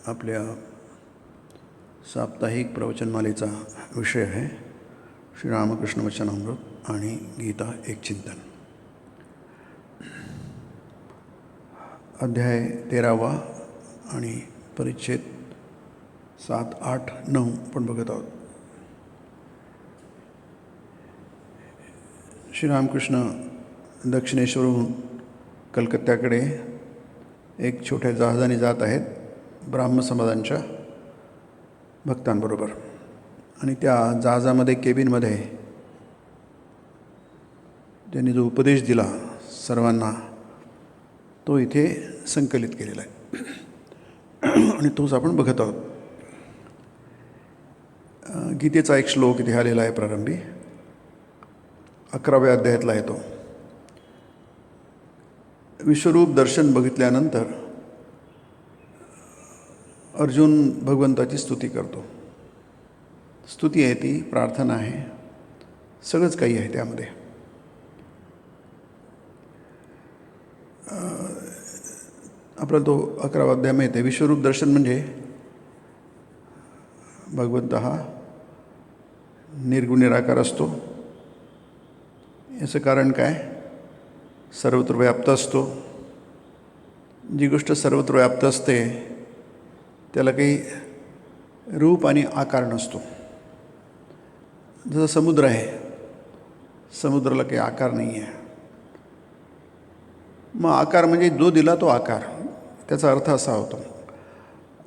आपल्या साप्ताहिक प्रवचनमालेचा विषय आहे श्रीरामकृष्ण वचनामृत आणि गीता एक चिंतन. अध्याय 13 आणि परिच्छेद 7, 8, 9 आपण बघत आहोत. श्रीरामकृष्ण दक्षिणेश्वरहून कलकत्त्याकडे एक छोट्या जहाजाने जात आहेत ब्राह्म समाजांच्या भक्तांबरोबर. आणि त्या जहाजामध्ये केबिनमध्ये त्यांनी जो उपदेश दिला सर्वांना तो इथे संकलित केलेला आहे आणि तोच आपण बघत आहोत. गीतेचा एक श्लोक इथे आलेला आहे प्रारंभी, 11व्या अध्यायातला आहे तो. विश्वरूप दर्शन बघितल्यानंतर अर्जुन भगवंताची स्तुती करतो. स्तुती आहे ती, प्रार्थना आहे, सगळंच काही आहे त्यामध्ये. आपल्याला तो 11वा अध्याय माहिती आहे. विश्वरूप दर्शन म्हणजे भगवंत हा निर्गुण निराकार असतो. याचं कारण काय? सर्वत्र व्याप्त असतो. जी गोष्ट सर्वत्र व्याप्त असते त्याला काही रूप आणि आकार नसतो. जसं समुद्र आहे, समुद्राला काही आकार नाही आहे. मग आकार म्हणजे जो दिला तो आकार, त्याचा अर्थ असा होतो.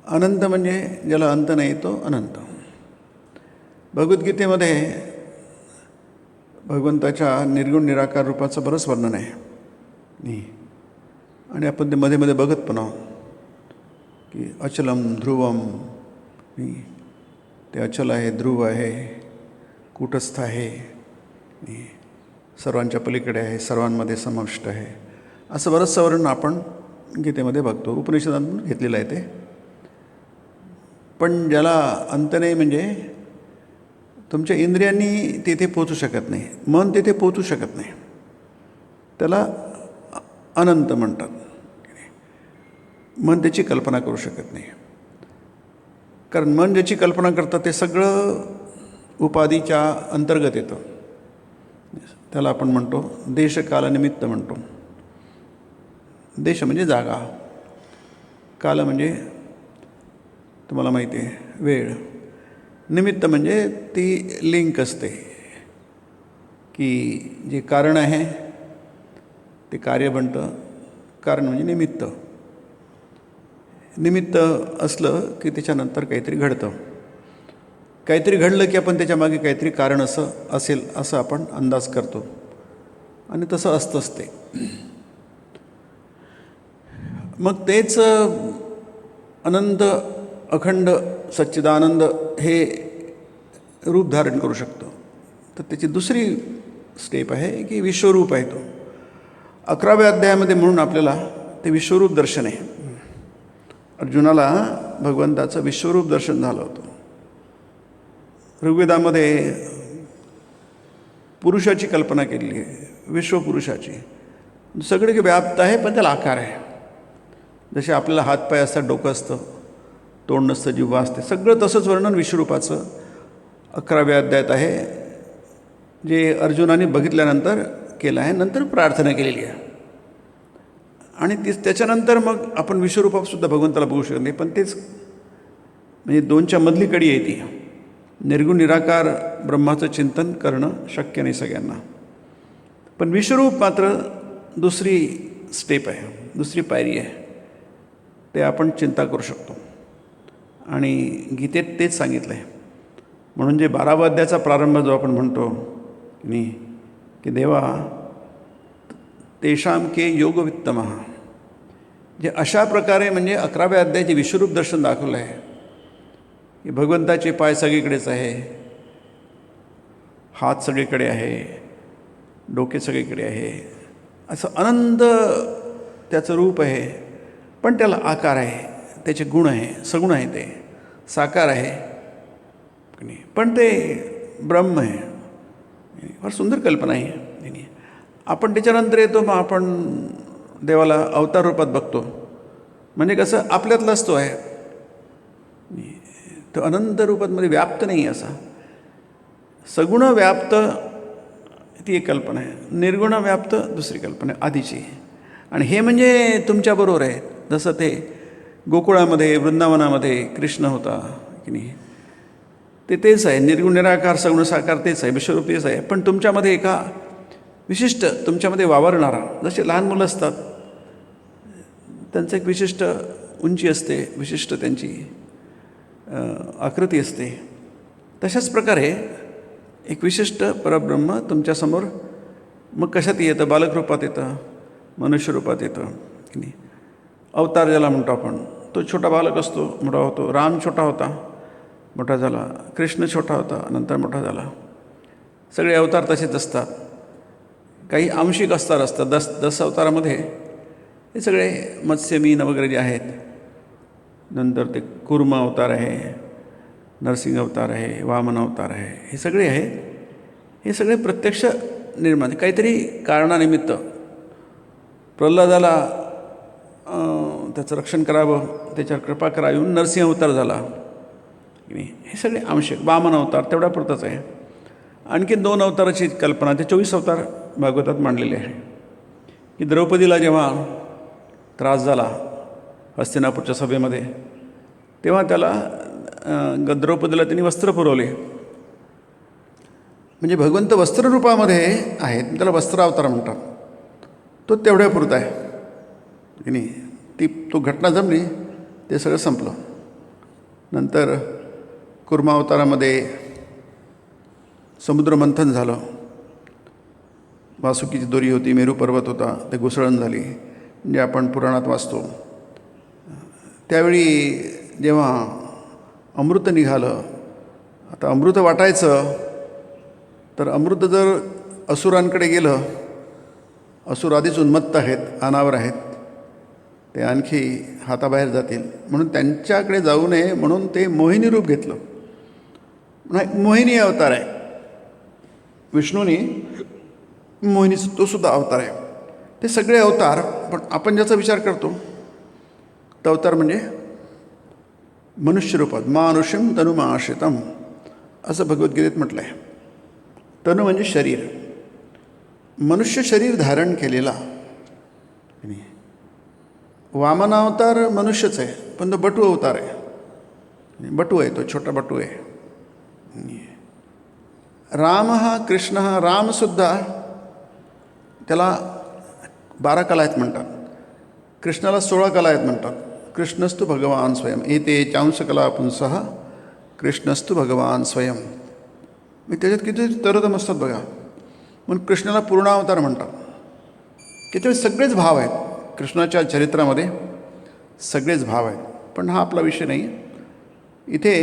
अनंत म्हणजे ज्याला अंत नाही तो अनंत. भगवद्गीतेमध्ये भगवंताच्या निर्गुण निराकार रूपाचं बरंच वर्णन आहे आणि आपण ते मध्ये मध्ये बघत पण आहोत की अचलम ध्रुवम, ते अचल आहे, ध्रुव आहे, कूटस्थ आहे, सर्वांच्या पलीकडे आहे, सर्वांमध्ये समाविष्ट आहे, असं बरंचसं वर्णन आपण गीतेमध्ये बघतो. उपनिषदांतून घेतलेलं आहे ते. पण ज्याला अंत नाही म्हणजे तुमच्या इंद्रियांनी तिथे पोचू शकत नाही, मन तिथे पोचू शकत नाही, त्याला अनंत म्हणतात. मन त्याची कल्पना करू शकत नाही. कारण मन ज्याची कल्पना करतं ते सगळं उपाधीच्या अंतर्गत येतं. त्याला आपण म्हणतो देशकालनिमित्त म्हणतो. देश म्हणजे जागा, काल म्हणजे तुम्हाला माहिती आहे वेळ, निमित्त म्हणजे ती लिंक असते की जे कारण आहे ते कार्य बनतं. कारण म्हणजे निमित्त. निमित्त असलं की त्याच्यानंतर काहीतरी घडतं. काहीतरी घडलं की आपण त्याच्यामागे काहीतरी कारण असेल असं आपण अंदाज करतो आणि तसं असतंच ते. मग तेच अनंत अखंड सच्चिदानंद हे रूप धारण करू शकतो. तर त्याची दुसरी स्टेप आहे की विश्वरूप आहे तो. 11व्या अध्यायामध्ये म्हणून आपल्याला ते विश्वरूप दर्शन आहे. अर्जुनाला भगवंताचं विश्वरूप दर्शन झालं होतं. ऋग्वेदामध्ये पुरुषाची कल्पना केलेली आहे, विश्वपुरुषाची. सगळे व्याप्त आहे पण त्याला आकार आहे. जसे आपल्याला हातपाय असतात, डोकं असतं, तोंड नसतं, जिव्हा असते, सगळं तसंच वर्णन विश्वरूपाचं 11व्या अध्यायात आहे, जे अर्जुनाने बघितल्यानंतर केलं आहे, नंतर प्रार्थना केलेली आहे. आणि त्याच्यानंतर मग आपण विश्वरूपातसुद्धा भगवंताला बघू शकत नाही. पण तेच म्हणजे दोनच्या मधली कडी आहे ती. निर्गुण निराकार ब्रह्माचं चिंतन करणं शक्य नाही सगळ्यांना. पण विश्वरूप मात्र दुसरी स्टेप आहे, दुसरी पायरी आहे. ते आपण चिंता करू शकतो आणि गीतेत तेच सांगितलं आहे. म्हणून जे 12व्या अध्यायाचा प्रारंभ जो आपण म्हणतो की देवा तेषां के योगवित्तमः, जे अशा प्रकारे म्हणजे 11व्या अध्यायाचे विश्वरूप दर्शन दाखवलं आहे की भगवंताचे पाय सगळीकडेच आहे, हात सगळीकडे आहे, डोके सगळीकडे आहे, असं अनंत त्याचं रूप आहे. पण त्याला आकार आहे, त्याचे गुण आहे, सगुण आहे, ते साकार आहे, पण ते ब्रह्म आहे. फार सुंदर कल्पना आहे. आपण त्याच्यानंतर येतो, मग आपण देवाला अवतार रूपात बघतो. म्हणजे कसं आपल्यातलाच तो आहे. तो अनंत रूपामध्ये व्याप्त नाही असा. सगुण व्याप्त ती एक कल्पना आहे, निर्गुण व्याप्त दुसरी कल्पना आहे आधीची. आणि हे म्हणजे तुमच्याबरोबर आहे. जसं ते गोकुळामध्ये वृंदावनामध्ये कृष्ण होता की नाही, ते तेच आहे. निर्गुण निराकार सगुण साकार तेच आहे, विश्वरूप तेच आहे. पण तुमच्यामध्ये एका विशिष्ट तुमच्यामध्ये वावरणारा, जसे लहान मुलं असतात त्यांचं एक विशिष्ट उंची असते, विशिष्ट त्यांची आकृती असते, तशाच प्रकारे एक विशिष्ट परब्रह्म तुमच्यासमोर मग कशात येतं, बालकरूपात येतं, मनुष्यरूपात येतं की नाही. अवतार ज्याला म्हणतो आपण, तो छोटा बालक असतो, मोठा होतो. राम छोटा होता, मोठा झाला. कृष्ण छोटा होता, नंतर मोठा झाला. सगळे अवतार तसेच असतात. काही आंशिक अवतार असतात. 10 अवतारामध्ये हे सगळे मत्स्यमीन वगैरे जे आहेत, नंतर ते कूर्म अवतार आहे, नरसिंह अवतार आहे, वामन अवतार आहे, हे सगळे आहेत. हे सगळे प्रत्यक्ष निर्माण, काहीतरी कारणानिमित्त प्रल्हादाला त्याचं रक्षण करावं, त्याच्यावर कृपा करावी म्हणून नरसिंह अवतार झाला. हे सगळे आंशिक. वामन अवतार तेवढ्यापुरताच आहे. आणखी 2 अवताराची कल्पना, ते 24 अवतार भागवतात मांडलेले आहे. की द्रौपदीला जेव्हा त्रास झाला हस्तिनापूरच्या सभेमध्ये, तेव्हा त्याला द्रौपदीला त्यांनी वस्त्र पुरवले. म्हणजे भगवंत वस्त्ररूपामध्ये आहेत, त्याला वस्त्र अवतार म्हणतात. तो तेवढ्यापुरता आहे की नाही. तो घटना जमली, ते सगळं संपलं. नंतर कुर्मावतारामध्ये समुद्रमंथन झालं, वासुकीची दोरी होती, मेरू पर्वत होता, ते घुसळण झाली, म्हणजे आपण पुराणात वाचतो. त्यावेळी जेव्हा अमृत निघालं, आता अमृत वाटायचं, तर अमृत जर असुरांकडे गेलं, असुर आधीच उन्मत्त आहेत, अनावर आहेत, ते आणखी हाताबाहेर जातील, म्हणून त्यांच्याकडे जाऊ नये म्हणून ते मोहिनी रूप घेतलं. नाही, मोहिनी अवतार आहे विष्णूनी, मोहिनीचा तो सुद्धा अवतार आहे. ते सगळे अवतार, पण आपण ज्याचा विचार करतो तो अवतार म्हणजे मनुष्यरूपात. मानुष्यम तनुमाश्रितम असं भगवद्गीतेत म्हटलं आहे. तनु म्हणजे शरीर, मनुष्य शरीर धारण केलेला. वामनावतार मनुष्यच आहे, पण तो बटू अवतार आहे. बटू आहे, तो छोटा बटू आहे. राम हा कृष्ण हा, रामसुद्धा त्याला 12 कला आहेत म्हणतात, कृष्णाला 16 कला आहेत म्हणतात. कृष्णस्तु भगवान स्वयं एते चांसकला पुंसः कृष्णस्तु भगवान स्वयं. मी त्याच्यात किती तरोतम असतात बघा. म्हणून कृष्णाला पूर्णावतार म्हणतात. त्याच्यात सगळेच भाव आहेत. कृष्णाच्या चरित्रामध्ये सगळेच भाव आहेत. पण हा आपला विषय नाही. इथे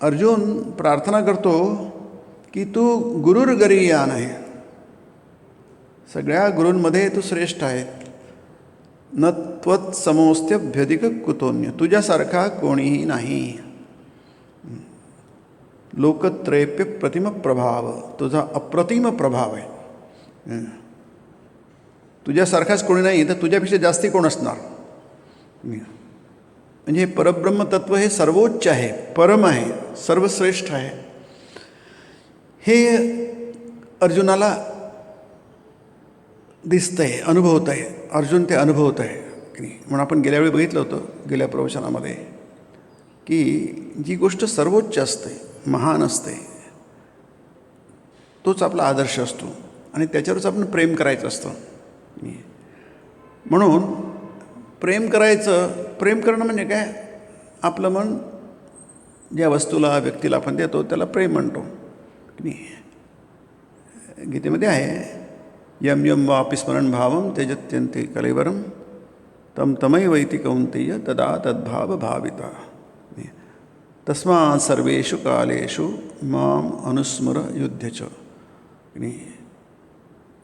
अर्जुन प्रार्थना करतो की तू गुरुर्गरीयान आहे, सगळ्या गुरूंमध्ये तू श्रेष्ठ आहे. न त्वत् समोस्त्यभ्यधिक कुतोन्य, तुझ्यासारखा कोणीही नाही. लोकत्रयप्य प्रतिम प्रभाव, तुझा अप्रतिम प्रभाव आहे. तुझ्यासारखाच कोणी नाही, तर तुझ्यापेक्षा जास्ती कोण असणार. म्हणजे परब्रह्म तत्व हे सर्वोच्च आहे, परम आहे, सर्वश्रेष्ठ आहे. हे अर्जुनाला दिसतंय, अनुभवत आहे. अर्जुन ते अनुभवत आहे की नाही. म्हणून आपण गेल्या वेळी बघितलं होतं, गेल्या प्रवचनामध्ये, की जी गोष्ट सर्वोच्च असते, महान असते, तोच आपला आदर्श असतो आणि त्याच्यावरच आपण प्रेम करायचं असतं. म्हणून प्रेम करणं म्हणजे काय, आपलं मन ज्या वस्तूला व्यक्तीला आपण देतो त्याला प्रेम म्हणतो की नाही. गीतेमध्ये आहे, यम यम वापि स्मरण भावम त्यजत्यन्ते कलेवरम तम तमै वैति कौन्तेय तदा तद्भाव भाविता. तस्मात् सर्वेषु कालेषु माम अनुस्मर युध्यच.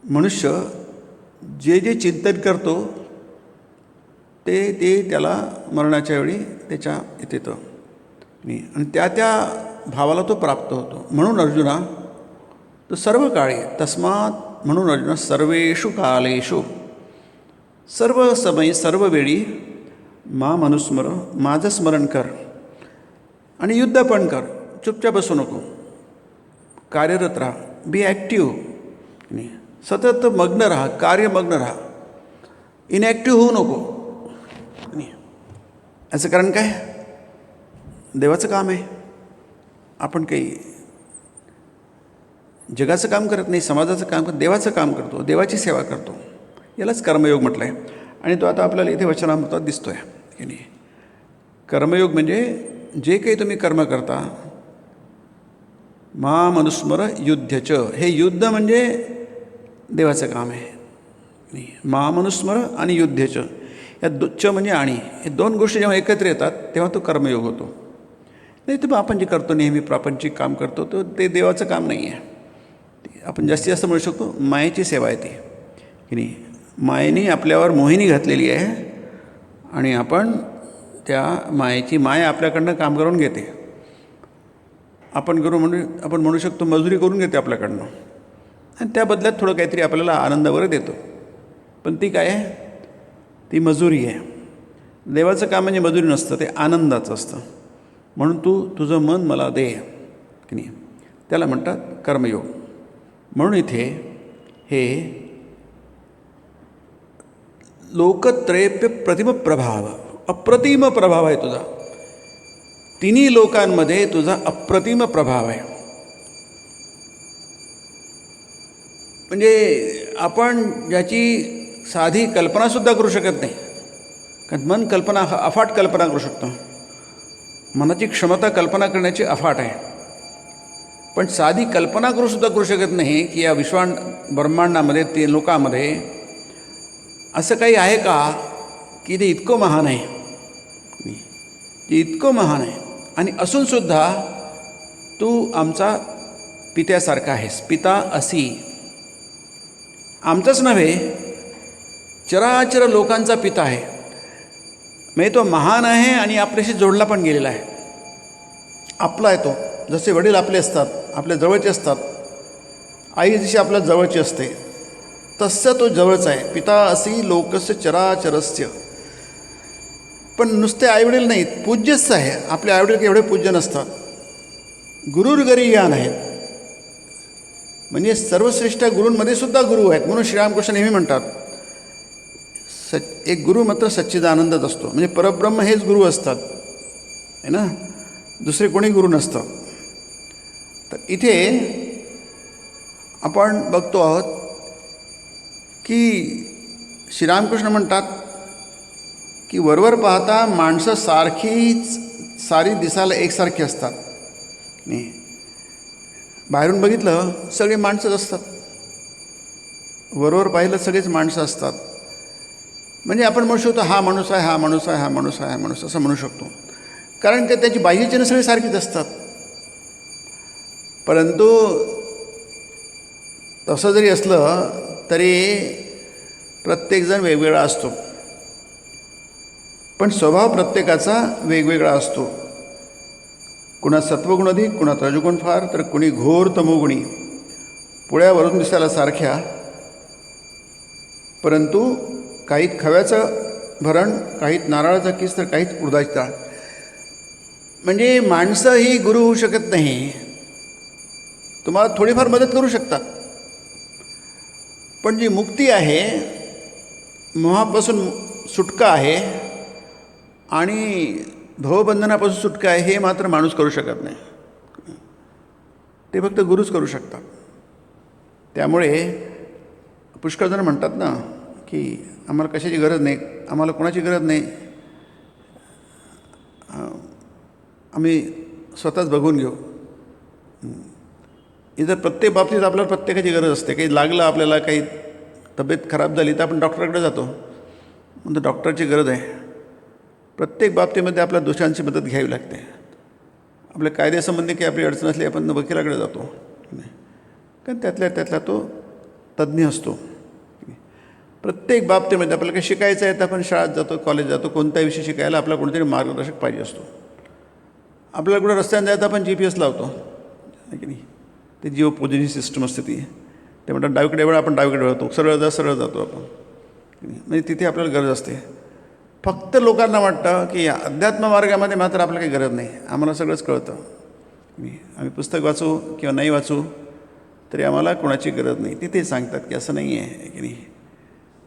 मनुष्य जे जे चिंतन करतो ते त्याला मरणाच्या वेळी त्याच्या येतं आणि त्या भावाला तो प्राप्त होतो. म्हणून अर्जुना, तो सर्व काळी, तस्मात म्हणून अर्जुना सर्वेषु कालेषु, सर्व समय सर्व वेळी माम अनुस्मर, माझं स्मरण कर. आणि युद्ध पण कर, चुपचाप बसू नको, कार्यरत राहा, बी ॲक्टिव्ह, सतत मग्न राहा, कार्यमग्न राहा, इनॅक्टिव्ह होऊ नको. याचं कारण काय? देवाचं काम आहे. आपण काही जगाचं काम करत नाही, समाजाचं काम करतो, देवाचं काम करतो, देवाची सेवा करतो. यालाच कर्मयोग म्हटलं आहे. आणि तो आता आपल्याला इथे वचनामृतात दिसतो आहे की नाही. कर्मयोग म्हणजे जे काही तुम्ही कर्म करता, माम अनुस्मर युद्धच, हे युद्ध म्हणजे देवाचं काम आहे. माम अनुस्मर आणि युद्धच, या च म्हणजे आणि, हे दोन गोष्टी जेव्हा एकत्र येतात तेव्हा तो कर्मयोग होतो. नाही तर मग आपण जे करतो नेहमी प्रापंचिक काम करतो तो ते देवाचं काम नाही आहे. आपण जास्तीत जास्त म्हणू शकतो मायेची सेवा आहे ती की नाही. मायेने आपल्यावर मोहिनी घातलेली आहे आणि आपण त्या माया आपल्याकडनं काम करून घेते. आपण म्हणू शकतो मजुरी करून घेते आपल्याकडनं, आणि त्या बदल्यात थोडं काहीतरी आपल्याला आनंद वगैरे देतो. पण ती काय आहे? ती मजुरी आहे. देवाचं काम म्हणजे मजुरी नसतं, ते आनंदाचं असतं. म्हणून तुझं मन मला दे की नाही, त्याला म्हणतात कर्मयोग. म्हणून इथे हे लोकत्रयप्य प्रतिम प्रभाव, अप्रतिम प्रभाव आहे तुझा. तिन्ही लोकांमध्ये तुझा अप्रतिम प्रभाव आहे. म्हणजे आपण ज्याची साधी कल्पनासुद्धा करू शकत नाही, कारण मन अफाट कल्पना करू शकतो. मनाची क्षमता कल्पना करण्याची अफाट आहे. पण साधी कल्पना करू शकत नाही की या ब्रह्मांडामध्ये, ते लोकामध्ये असं काही आहे का की ते इतकं महान आहे, ते इतकं महान आहे. आणि असूनसुद्धा तू आमचा पित्यासारखा आहेस, पिता असी. आमचंच नव्हे, चराचर लोकांचा पिता आहे. म्हणजे तो महान आहे आणि आपल्याशी जोडला पण गेलेला आहे. आपला आहे तो. जसे वडील आपले असतात, आपल्या जवळचे असतात, आई जशी आपल्या जवळची असते, तसं तो जवळचा आहे. पिता असी लोकस्य चराचरस्य. पण नुसते आईवडील नाहीत, पूज्यच आहे. आपले आईवडील काही एवढे पूज्य नसतात. गुरुर्गरीयान आहेत, म्हणजे सर्वश्रेष्ठ गुरूंमध्ये सुद्धा गुरु आहेत. म्हणून श्रीरामकृष्ण नेहमी म्हणतात एक गुरु मात्र सच्चिदानंदच असतो. म्हणजे परब्रह्म हेच गुरु असतात आहे ना, दुसरे कोणी गुरु नसतं. तर इथे आपण बघतो आहोत की श्रीरामकृष्ण म्हणतात की वरवर पाहता माणसं सारी दिसायला एकसारखी असतात. नाही, बाहेरून बघितलं सगळे माणसंच असतात. वरवर पाहिलं सगळेच माणसं असतात. म्हणजे आपण म्हणू शकतो हा माणूस आहे, हा माणूस आहे, हा माणूस आहे, हा माणूस, असं म्हणू शकतो. कारण की त्याची बाह्यचिन्ह सगळी सारखीच असतात. परंतु तसं जरी असलं तरी प्रत्येकजण वेगवेगळा असतो. पण स्वभाव प्रत्येकाचा वेगवेगळा असतो. कुणा सत्वगुण अधिक, कुणा रजगुण फार, तर कुणी घोर तमोगुणी. पुळ्यावरून दिसायला सारख्या, परंतु काहीत खव्याचं भरण, काहीत नारळाचा किस, तर काहीत उडदाची डाळ. म्हणजे माणसं ही गुरु होऊ शकत नाही. तुम्हाला थोडीफार मदत करू शकतात, पण जी मुक्ती आहे, मोहापासून सुटका आहे आणि भवबंधनापासून सुटका आहे, हे मात्र माणूस करू शकत नाही. ते फक्त गुरुच करू शकतात. त्यामुळे पुष्कळजण म्हणतात ना की आम्हाला कशाची गरज नाही, आम्हाला कोणाची गरज नाही, आम्ही स्वतःच बघून घेऊ. इथं प्रत्येक बाबतीत आपल्याला प्रत्येकाची गरज असते. काही लागलं आपल्याला, काही तब्येत खराब झाली तर आपण डॉक्टराकडे जातो, म्हणतो डॉक्टरची गरज आहे. प्रत्येक बाबतीमध्ये आपल्या दोषांची मदत घ्यावी लागते. आपल्या कायद्यासंबंधी काही आपली अडचण असली आपण वकिलाकडे जातो, कारण त्यातल्या तो तज्ज्ञ असतो. प्रत्येक बाबतीमध्ये आपल्याला काही शिकायचं आहे तर आपण शाळेत जातो, कॉलेज जातो. कोणत्या विषय शिकायला आपला कोणतरी मार्गदर्शक पाहिजे असतो. आपल्याला कुठं रस्त्याने जायचं आपण GPS लावतो की नाही. ते जीवपूजनी सिस्टम असते ती. ते म्हणतात डावीकडे वेळ, आपण डावीकडे वळतो, सरळ जातो आपण. म्हणजे तिथे आपल्याला गरज असते. फक्त लोकांना वाटतं की या अध्यात्म मार्गामध्ये मात्र आपल्याला काही गरज नाही, आम्हाला सगळंच कळतं. आम्ही पुस्तक वाचू किंवा नाही वाचू तरी आम्हाला कोणाची गरज नाही. तिथे सांगतात की असं नाही आहे की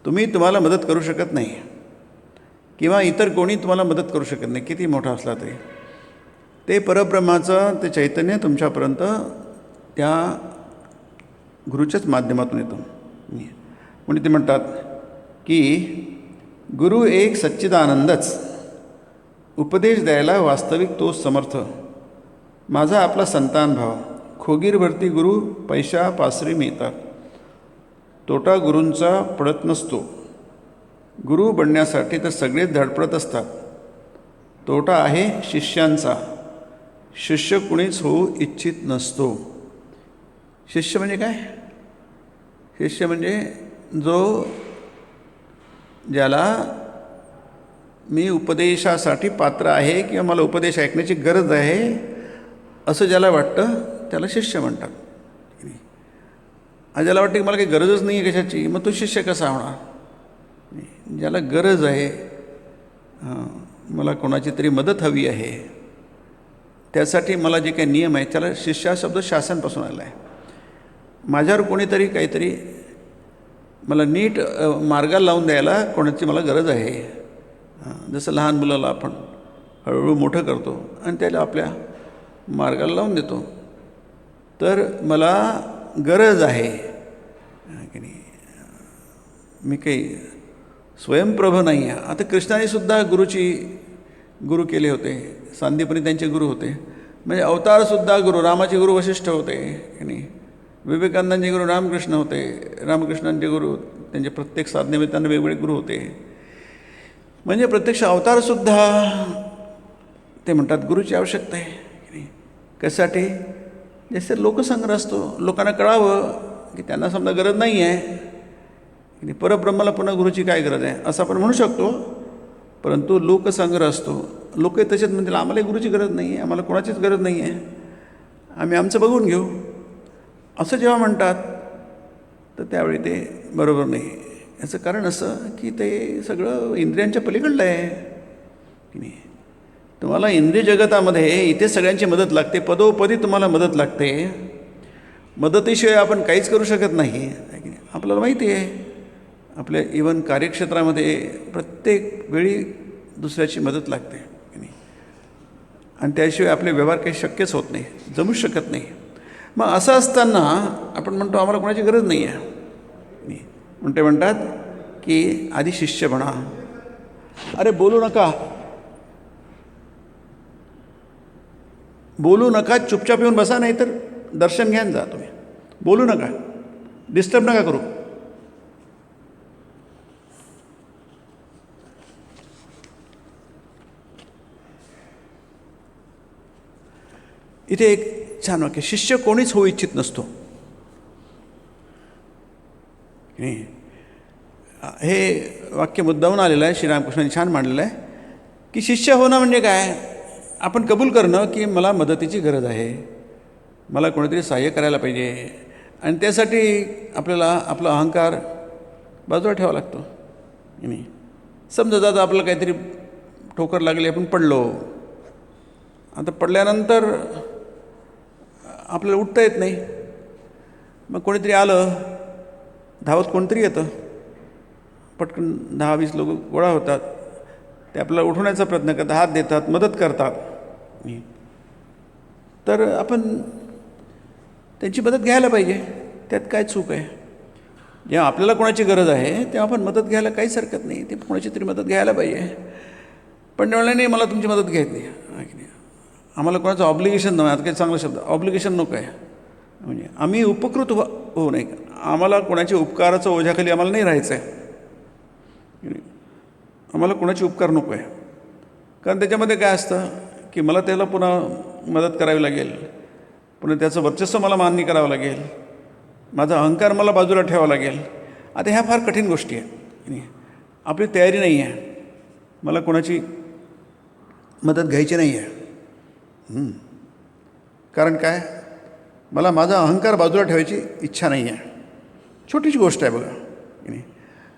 नाही, तुम्हाला मदत करू शकत नाही किंवा इतर कोणी तुम्हाला मदत करू शकत नाही, किती मोठा असला तरी. ते परब्रह्माचं ते चैतन्य तुमच्यापर्यंत त्या गुरुच्याच माध्यमातून येतो. म्हणून ते म्हणतात की गुरु एक सच्चिदानंदच, उपदेश द्यायला वास्तविक तोच समर्थ, माझा आपला संतान भाव, खोगीर भरती गुरु पैशा पासरी मिळतात, तोटा गुरूंचा पडत नसतो, गुरु बनण्यासाठी तर सगळेच धडपडत असतात, तोटा आहे शिष्यांचा, शिष्य कुणीच होऊ इच्छित नसतो. शिष्य म्हणजे काय? शिष्य म्हणजे ज्याला मी उपदेशासाठी पात्र आहे किंवा मला उपदेश ऐकण्याची गरज आहे असं ज्याला वाटतं त्याला शिष्य म्हणतात. ज्याला वाटतं की मला काही गरजच नाही आहे कशाची, मग तो शिष्य कसा होणार? ज्याला गरज आहे, मला कोणाची तरी मदत हवी आहे, त्यासाठी मला जे काही नियम आहेत त्याला शिष्य हा शब्द शासनपासून आला आहे. माझ्यावर कोणीतरी काहीतरी मला नीट मार्गाला लावून द्यायला कोणाची मला गरज आहे. जसं लहान मुलाला आपण हळूहळू मोठं करतो आणि त्याला आपल्या मार्गाला लावून देतो, तर मला गरज आहे की नाही, मी काही स्वयंप्रभ नाही आहे. आता कृष्णानेसुद्धा गुरु केले होते, सांदीपनी त्यांचे गुरु होते, म्हणजे अवतारसुद्धा गुरु. रामाचे गुरु वशिष्ठ होते की नाही, विवेकानंदांचे गुरु रामकृष्ण होते, रामकृष्णांचे गुरु त्यांचे प्रत्येक साधनेमध्ये त्यांना वेगवेगळे गुरु होते. म्हणजे प्रत्यक्ष अवतारसुद्धा ते म्हणतात गुरुची आवश्यकता आहे की नाही. कशासाठी? जसे लोकसंग्रह असतो, लोकांना कळावं की त्यांना समजा गरज नाही आहे की नाही, परब्रह्माला पुन्हा गुरुची काय गरज आहे असं आपण म्हणू शकतो. परंतु लोकसंग्रह असतो, लोकही तसेच म्हणतील आम्हाला गुरुची गरज नाही आहे, आम्हाला कोणाचीच गरज नाही आहे, आम्ही आमचं बघून घेऊ असं जेव्हा म्हणतात तर त्यावेळी ते बरोबर नाही. याचं कारण असं की ते सगळं इंद्रियांच्या पलीकडलं आहे की नाही. तुम्हाला इंद्रिय जगतामध्ये इथे सगळ्यांची मदत लागते, पदोपदी तुम्हाला मदत लागते. मदतीशिवाय आपण काहीच करू शकत नाही. आपल्याला माहिती आहे आपल्या इव्हन कार्यक्षेत्रामध्ये प्रत्येक वेळी दुसऱ्याची मदत लागते की नाही, आणि त्याशिवाय आपले व्यवहार काही शक्यच होत नाही, जमूच शकत नाही. मग असं असताना आपण म्हणतो आम्हाला कोणाची गरज नाही आहे. म्हणते म्हणतात की आधी शिष्य बना. अरे बोलू नका, चुपचाप येऊन बसा, नाही तर दर्शन घ्या जा. तुम्ही बोलू नका, डिस्टर्ब नका करू. इथे एक छान वाक्य, शिष्य कोणीच होऊ इच्छित नसतो. हे वाक्य मुद्दाहून आलेलं आहे, श्रीरामकृष्णांनी छान मांडलेलं आहे की शिष्य होणं म्हणजे काय, आपण कबूल करणं की मला मदतीची गरज आहे, मला कोणीतरी सहाय्य करायला पाहिजे, आणि त्यासाठी आपल्याला आपला अहंकार बाजूला ठेवावा लागतो की नाही. समजा जाता आपल्याला काहीतरी ठोकर लागली, आपण पडलो, आता पडल्यानंतर आपल्याला उठता येत नाही, मग कोणीतरी आलं, धावत कोणतरी येतं, पटकन 10-20 लोक गोळा होतात, ते आपल्याला उठवण्याचा प्रयत्न करतात, हात देतात, मदत करतात. तर आपण त्यांची मदत घ्यायला पाहिजे, त्यात काय चूक आहे. जेव्हा आपल्याला कोणाची गरज आहे तेव्हा आपण मदत घ्यायला काहीच हरकत नाही, ते कोणाची तरी मदत घ्यायला पाहिजे. पण म्हणलं नाही मला तुमची मदत घ्यायची नाही, आम्हाला कोणाचं ऑब्लिगेशन नाही. आता काही चांगला शब्द ऑब्लिगेशन नको आहे, म्हणजे आम्ही उपकृत होऊ नये, आम्हाला कोणाच्या उपकाराचं ओझ्याखाली आम्हाला नाही राहायचं आहे, आम्हाला कोणाचे उपकार नको आहे. कारण त्याच्यामध्ये काय असतं की मला त्याला पुन्हा मदत करावी लागेल, पुन्हा त्याचं वर्चस्व मला मान्य करावं लागेल, माझा अहंकार मला बाजूला ठेवावा लागेल. आता ह्या फार कठीण गोष्टी आहेत, आपली तयारी नाही आहे, मला कोणाची मदत घ्यायची नाही आहे. कारण काय, मला माझा अहंकार बाजूला ठेवायची इच्छा नाही आहे. छोटीशी गोष्ट आहे बघा की नाही.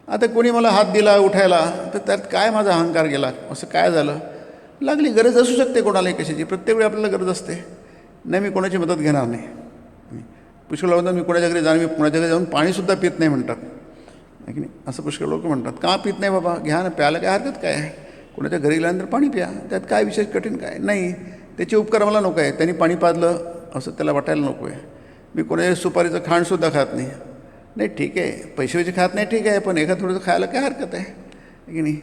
आता कोणी मला हात दिला उठायला तर त्यात काय माझा अहंकार गेला, असं काय झालं, लागली गरज असू शकते कोणालाही कशाची, प्रत्येक वेळी आपल्याला गरज असते. नाही मी कोणाची मदत घेणार नाही. पुष्कळ म्हणतात मी कोणाच्या घरी जाऊन, मी कोणाच्या घरी जाऊन पाणीसुद्धा पित नाही म्हणतात, आहे की नाही. असं पुष्कळ लोक म्हणतात. का पित नाही बाबा, घ्या ना, प्यायला काय हरकत काय आहे, कोणाच्या घरी गेल्यानंतर पाणी प्या, त्यात काय विशेष कठीण काय नाही. त्याचे उपकार मला नको आहे, त्यांनी पाणी पाजलं असं त्याला वाटायला नको आहे. मी कोणाच्या सुपारीचं खाणसुद्धा खात नाही. नाही ठीक आहे, पैसे खात नाही ठीक आहे, पण एखादं थोडंसं खायला काय हरकत आहे की नाही.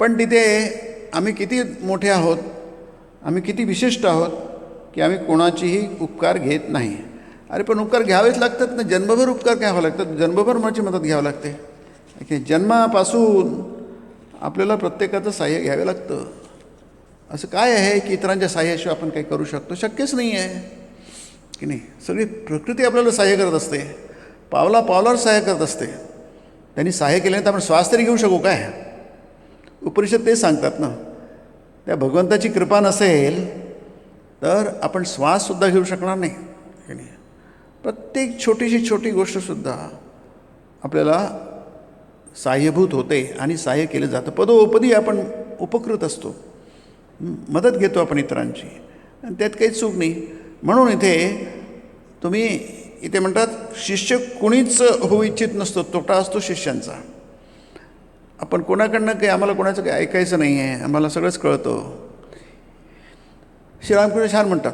पण तिथे आम्ही किती मोठे आहोत, आम्ही किती विशिष्ट आहोत की आम्ही कोणाचीही उपकार घेत नाही. अरे पण उपकार घ्यावेच लागतात ना, जन्मभर उपकार घ्यावं लागतात, जन्मभर माझी मदत घ्यावं लागते की जन्मापासून आपल्याला प्रत्येकाचं साह्य घ्यावे लागतं. असं काय आहे की इतरांच्या साह्याशिवाय आपण काही करू शकतो, शक्यच नाही आहे की नाही. सगळी प्रकृती आपल्याला सहाय्य करत असते, पावला पावलावर सहाय्य करत असते. त्यांनी सहाय्य केल्यानंतर आपण श्वास तरी घेऊ शकू काय, उपनिषद तेच सांगतात ना. त्या भगवंताची कृपा नसेल तर आपण श्वाससुद्धा घेऊ शकणार नाही की नाही. प्रत्येक छोटीशी छोटी गोष्टसुद्धा आपल्याला साह्यभूत होते आणि सहाय्य केलं जातं. पदोपदी आपण उपकृत असतो, मदत घेतो आपण इतरांची, आणि त्यात काहीच चूक नाही. म्हणून इथे म्हणतात शिष्य कुणीच होऊ इच्छित नसतो, तोटा असतो शिष्यांचा. आपण कोणाकडनं काही, आम्हाला कोणाचं काही ऐकायचं नाही आहे, आम्हाला सगळंच कळतं. श्रीरामकृष्ण छान म्हणतात,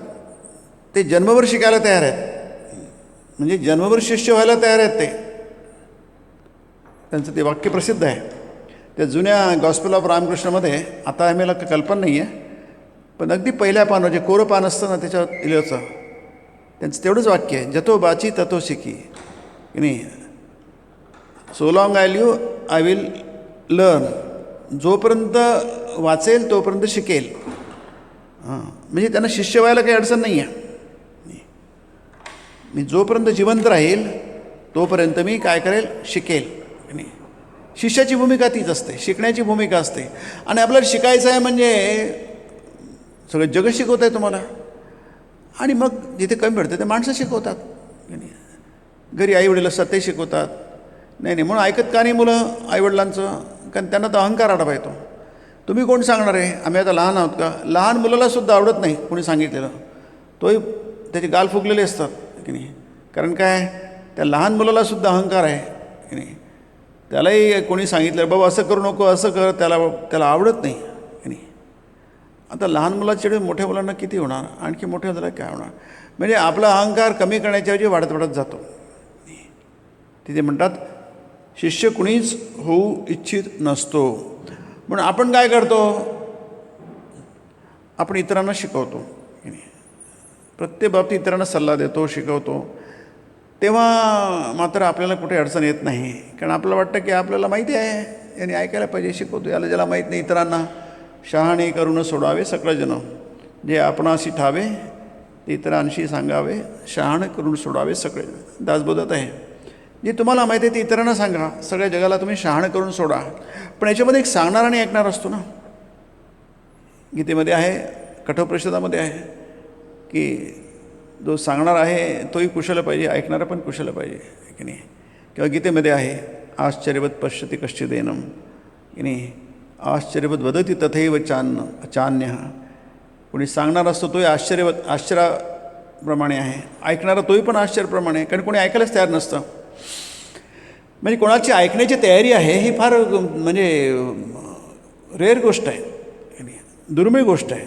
ते जन्मभर शिकायला तयार आहेत, म्हणजे जन्मभर शिष्य व्हायला तयार आहेत. त्यांचं ते वाक्य प्रसिद्ध आहे. त्या जुन्या गॉस्पेल ऑफ रामकृष्णामध्ये, आता आम्हाला कल्पना नाही आहे, पण अगदी पहिल्या पानावर जे कोरं पान असतं ना त्याच्यावर लिहिलं होतं, त्यांचं तेवढंच वाक्य आहे, जतो बाची ततो शिकी की नाही. So long I live I will learn, जोपर्यंत वाचेल तोपर्यंत शिकेल. म्हणजे त्यांना शिष्य व्हायला काही अडचण नाही आहे. मी जोपर्यंत जिवंत राहील तोपर्यंत मी काय करेल, शिकेल. नाही, शिष्याची भूमिका तीच असते, शिकण्याची भूमिका असते. आणि आपल्याला शिकायचं आहे म्हणजे सगळं जगत शिकवत आहे तुम्हाला, आणि मग जिथे कमी पडते ते माणसं शिकवतात. घरी आईवडील असतात ते शिकवतात. नाही म्हणून ऐकत का नाही मुलं आईवडिलांचं, कारण त्यांना तर अहंकार आडवा येतो. तुम्ही कोण सांगणार आहे, आम्ही आता लहान आहोत का. लहान मुलालासुद्धा आवडत नाही कोणी सांगितलेलं, तोही त्याचे गाल फुगलेले असतात की नाही. कारण काय, त्या लहान मुलालासुद्धा अहंकार आहे की नाही. त्यालाही कोणी सांगितलं बाबा असं करू नको, असं कर, त्याला आवडत नाही की नाही. आता लहान मुलाच्या वेळी मोठ्या मुलांना किती होणार, आणखी मोठ्या झाला काय होणार. म्हणजे आपला अहंकार कमी करण्याच्या ऐवजी वाढत जातो. तिथे म्हणतात शिष्य कुणीच होऊ इच्छित नसतो. म्हणून आपण काय करतो, आपण इतरांना शिकवतो की नाही. प्रत्येक बाबतीत इतरांना सल्ला देतो, शिकवतो. तेव्हा मात्र आपल्याला कुठे अडचण येत नाही, कारण आपल्याला वाटतं की आपल्याला माहिती आहे, यांनी ऐकायला पाहिजे, शिकवतो. याला ज्याला माहीत नाही इतरांना शहाणे करून सोडावे सकळजन, जे आपणाशी ठावे ते इतरांशी सांगावे, शहाणे करून सोडावे सगळेजण. दासबोधात आहे, जे तुम्हाला माहिती आहे ते इतरांना सांगा, सगळ्या जगाला तुम्ही शहाणं करून सोडा. पण याच्यामध्ये एक सांगणारा आणि ऐकणार असतो ना. गीतेमध्ये आहे, कठोपनिषदामध्ये आहे की जो सांगणार आहे तोही कुशल पाहिजे, ऐकणारा पण कुशल पाहिजे की नाही. किंवा गीतेमध्ये आहे आश्चर्यवत पश्यति कश्चिदेनम की नाही, आश्चर्यवत वदती तथैव चान्य. कोणी सांगणार असतो तोही आश्चर्याप्रमाणे आहे, ऐकणारा तोही पण आश्चर्याप्रमाणे आहे, कारण कोणी ऐकायलाच तयार नसतं. म्हणजे कोणाची ऐकण्याची तयारी आहे ही फार म्हणजे रेअर गोष्ट आहे, दुर्मिळ गोष्ट आहे.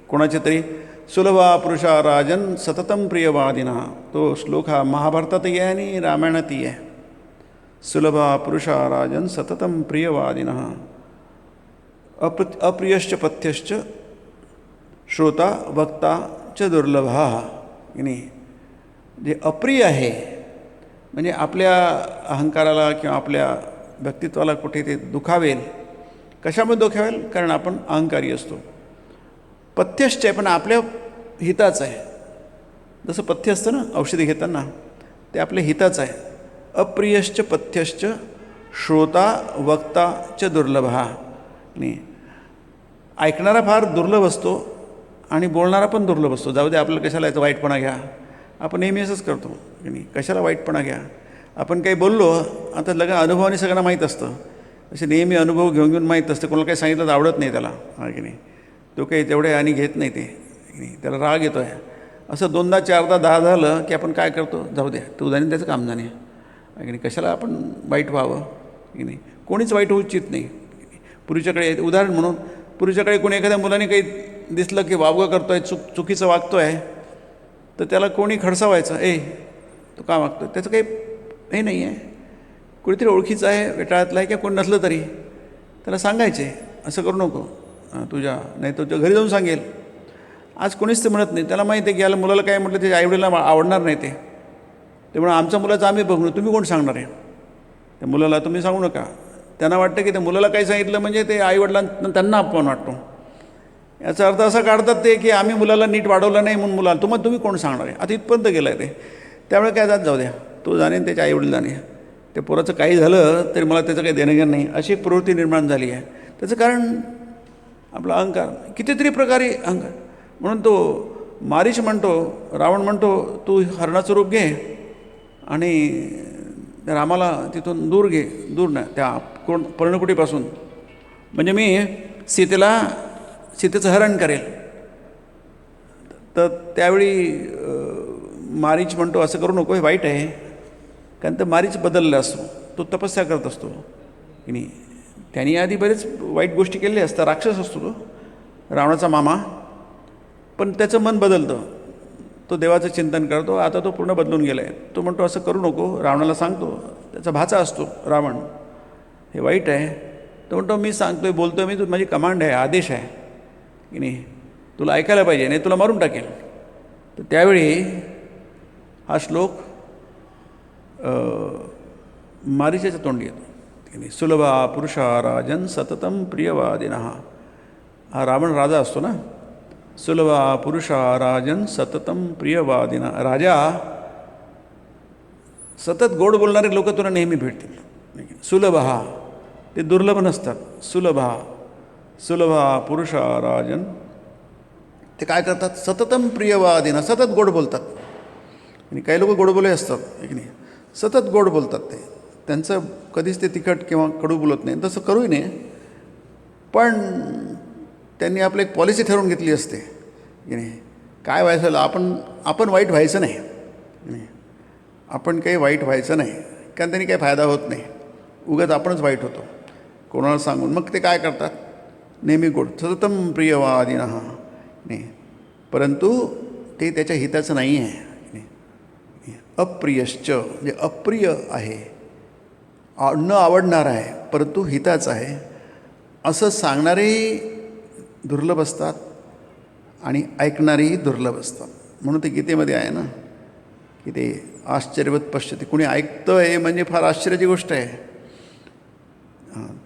कोणाची तरी सुलभा पुरुषा राजन सततम प्रियवादिना, तो श्लोक हा महाभारतातही आहे आणि रामायणातही आहे. सुलभा पुरुषा राजन सततम प्रियवादिना, अप्रियश्च पथ्यश्च श्रोता वक्ता च दुर्लभा की नाही. जे अप्रिय आहे म्हणजे आपल्या अहंकाराला किंवा आपल्या व्यक्तित्वाला कुठे ते दुखावेल. कशामध्ये दुखावेल, कारण आपण अहंकारी असतो. पथ्यश्च आहे पण आपल्या हिताचं आहे. जसं पथ्य असतं ना औषधी घेताना, ते आपल्या हिताचं आहे. अप्रियश्च पथ्यश्च श्रोता वक्ता च दुर्लभा नाही. ऐकणारा फार दुर्लभ असतो आणि बोलणारा पण दुर्लभ असतो. जाऊ दे, आपल्याला कशाला याचा वाईटपणा घ्या, आपण नेहमी असंच करतो की नाही, कशाला वाईटपणा घ्या. आपण काही बोललो, आता लग्न अनुभवाने सगळ्यांना माहीत असतं. असे नेहमी अनुभव घेऊन घेऊन माहीत असतं. कोणाला काही सांगितलं तर आवडत नाही त्याला, हा की नाही. तो काही तेवढे आणि घेत नाही ते, की नाही. त्याला राग येतो आहे. असं 2दा 4दा 10 झालं की आपण काय करतो, जाऊ द्या, तू जाणे त्याचं काम जाणे, की नाही. कशाला आपण वाईट व्हावं, की नाही. कोणीच वाईट होऊ इच्छित नाही. पूर्वीच्याकडे उदाहरण म्हणून, पूर्वीच्याकडे कोणी एखाद्या मुलाने काही दिसलं की वावगं करतो आहे, चुकीचं वागतो आहे, तर त्याला कोणी खडसावायचं, तो का वागतो. त्याचं काही हे नाही आहे. कुणीतरी ओळखीचं आहे, वेटाळ्यातलं आहे, किंवा कोणी नसलं तरी त्याला सांगायचे, असं करू नको, तुझ्या नाही तुझ्या घरी जाऊन सांगेल. आज कोणीच ते म्हणत नाही. त्याला माहिती आहे की याला मुलाला काय म्हटलं त्याच्या आईवडिलांना आवडणार नाही ते. त्यामुळे आमच्या मुलाचं आम्ही बघू, तुम्ही कोण सांगणार आहे त्या मुलाला, तुम्ही सांगू नका. त्यांना वाटतं की त्या मुलाला काही सांगितलं म्हणजे ते आईवडिलांना त्यांना अपमान वाटतो. याचा अर्थ असा काढतात ते की आम्ही मुलाला नीट वाढवलं नाही म्हणून मुलाला तुम्ही कोण सांगणार आहे. आता इथपर्यंत गेलं आहे ते. त्यामुळे काय जात जाऊ द्या, तो जाणे त्याच्या आईवडील जाणे, ते पोराचं काही झालं तरी मला त्याचं काही देणं घेणं नाही, अशी एक प्रवृत्ती निर्माण झाली आहे. त्याचं कारण आपला अहंकार, कितीतरी प्रकारे अहंकार. म्हणून तो मारीच म्हणतो, रावण म्हणतो, तू हरणाचं रूप घे आणि रामाला तिथून दूर ना त्या पर्णकुटीपासून, म्हणजे मी सीतेचं हरण करेल. तर त्यावेळी मारीच म्हणतो, असं करू नको, हे वाईट आहे. कारण तर मारीच बदलला असतो, तो तपस्या करत असतो, की नाही. त्यांनी आधी बरेच वाईट गोष्टी केलेल्या असतात. राक्षस असतो तो, रावणाचा मामा. पण त्याचं मन बदलतं, तो देवाचं चिंतन करतो. आता तो पूर्ण बदलून गेला आहे. तो म्हणतो असं करू नको, रावणाला सांगतो. त्याचा भाचा असतो रावण, हे वाईट आहे. तो म्हणतो मी सांगतोय, बोलतोय मी, माझी कमांड आहे, आदेश आहे, की नाही, तुला ऐकायला पाहिजे, नाही तुला मारून टाकेल. तर त्यावेळी हा श्लोक मारीचेच्या तोंडी येतो, की नाही. सुलभा पुरुषा राजन सततम प्रियवादिनः. हा रावण राजा असतो ना. सुलभा पुरुषा राजन सततम प्रियवादिनः. राजा, सतत गोड बोलणारे लोक तुला नेहमी भेटतील. सुलभा, ते दुर्लभ नसतात. सुलभा पुरुषा राजन, ते काय करतात, सततम प्रियवादिनः, सतत गोड बोलतात. आणि काही लोक गोडबोले असतात, की नाही, सतत गोड बोलतात. त्यांचं कधीच ते तिखट किंवा कडू बोलत नाही. तसं करूही नये, पण त्यांनी आपलं एक पॉलिसी ठरवून घेतली असते, की नाही, काय व्हायचं, आपण वाईट व्हायचं नाही, आपण काही वाईट व्हायचं नाही. कारण त्यांनी काही फायदा होत नाही, उगाच आपणच वाईट होतो कोणाला सांगून. मग ते काय करतात, नेहमी गोड, सततम प्रियवादिनः, नाही. परंतु ते त्याच्या हिताचं नाही आहे. अप्रियश्च, म्हणजे अप्रिय आहे, न आवडणार आहे, परंतु हिताचं आहे, असं सांगणारेही दुर्लभ असतात आणि ऐकणारेही दुर्लभ असतात. म्हणून ते गीतेमध्ये आहे ना, की ते आश्चर्यवत पश्यते. कुणी ऐकतं आहे म्हणजे फार आश्चर्याची गोष्ट आहे.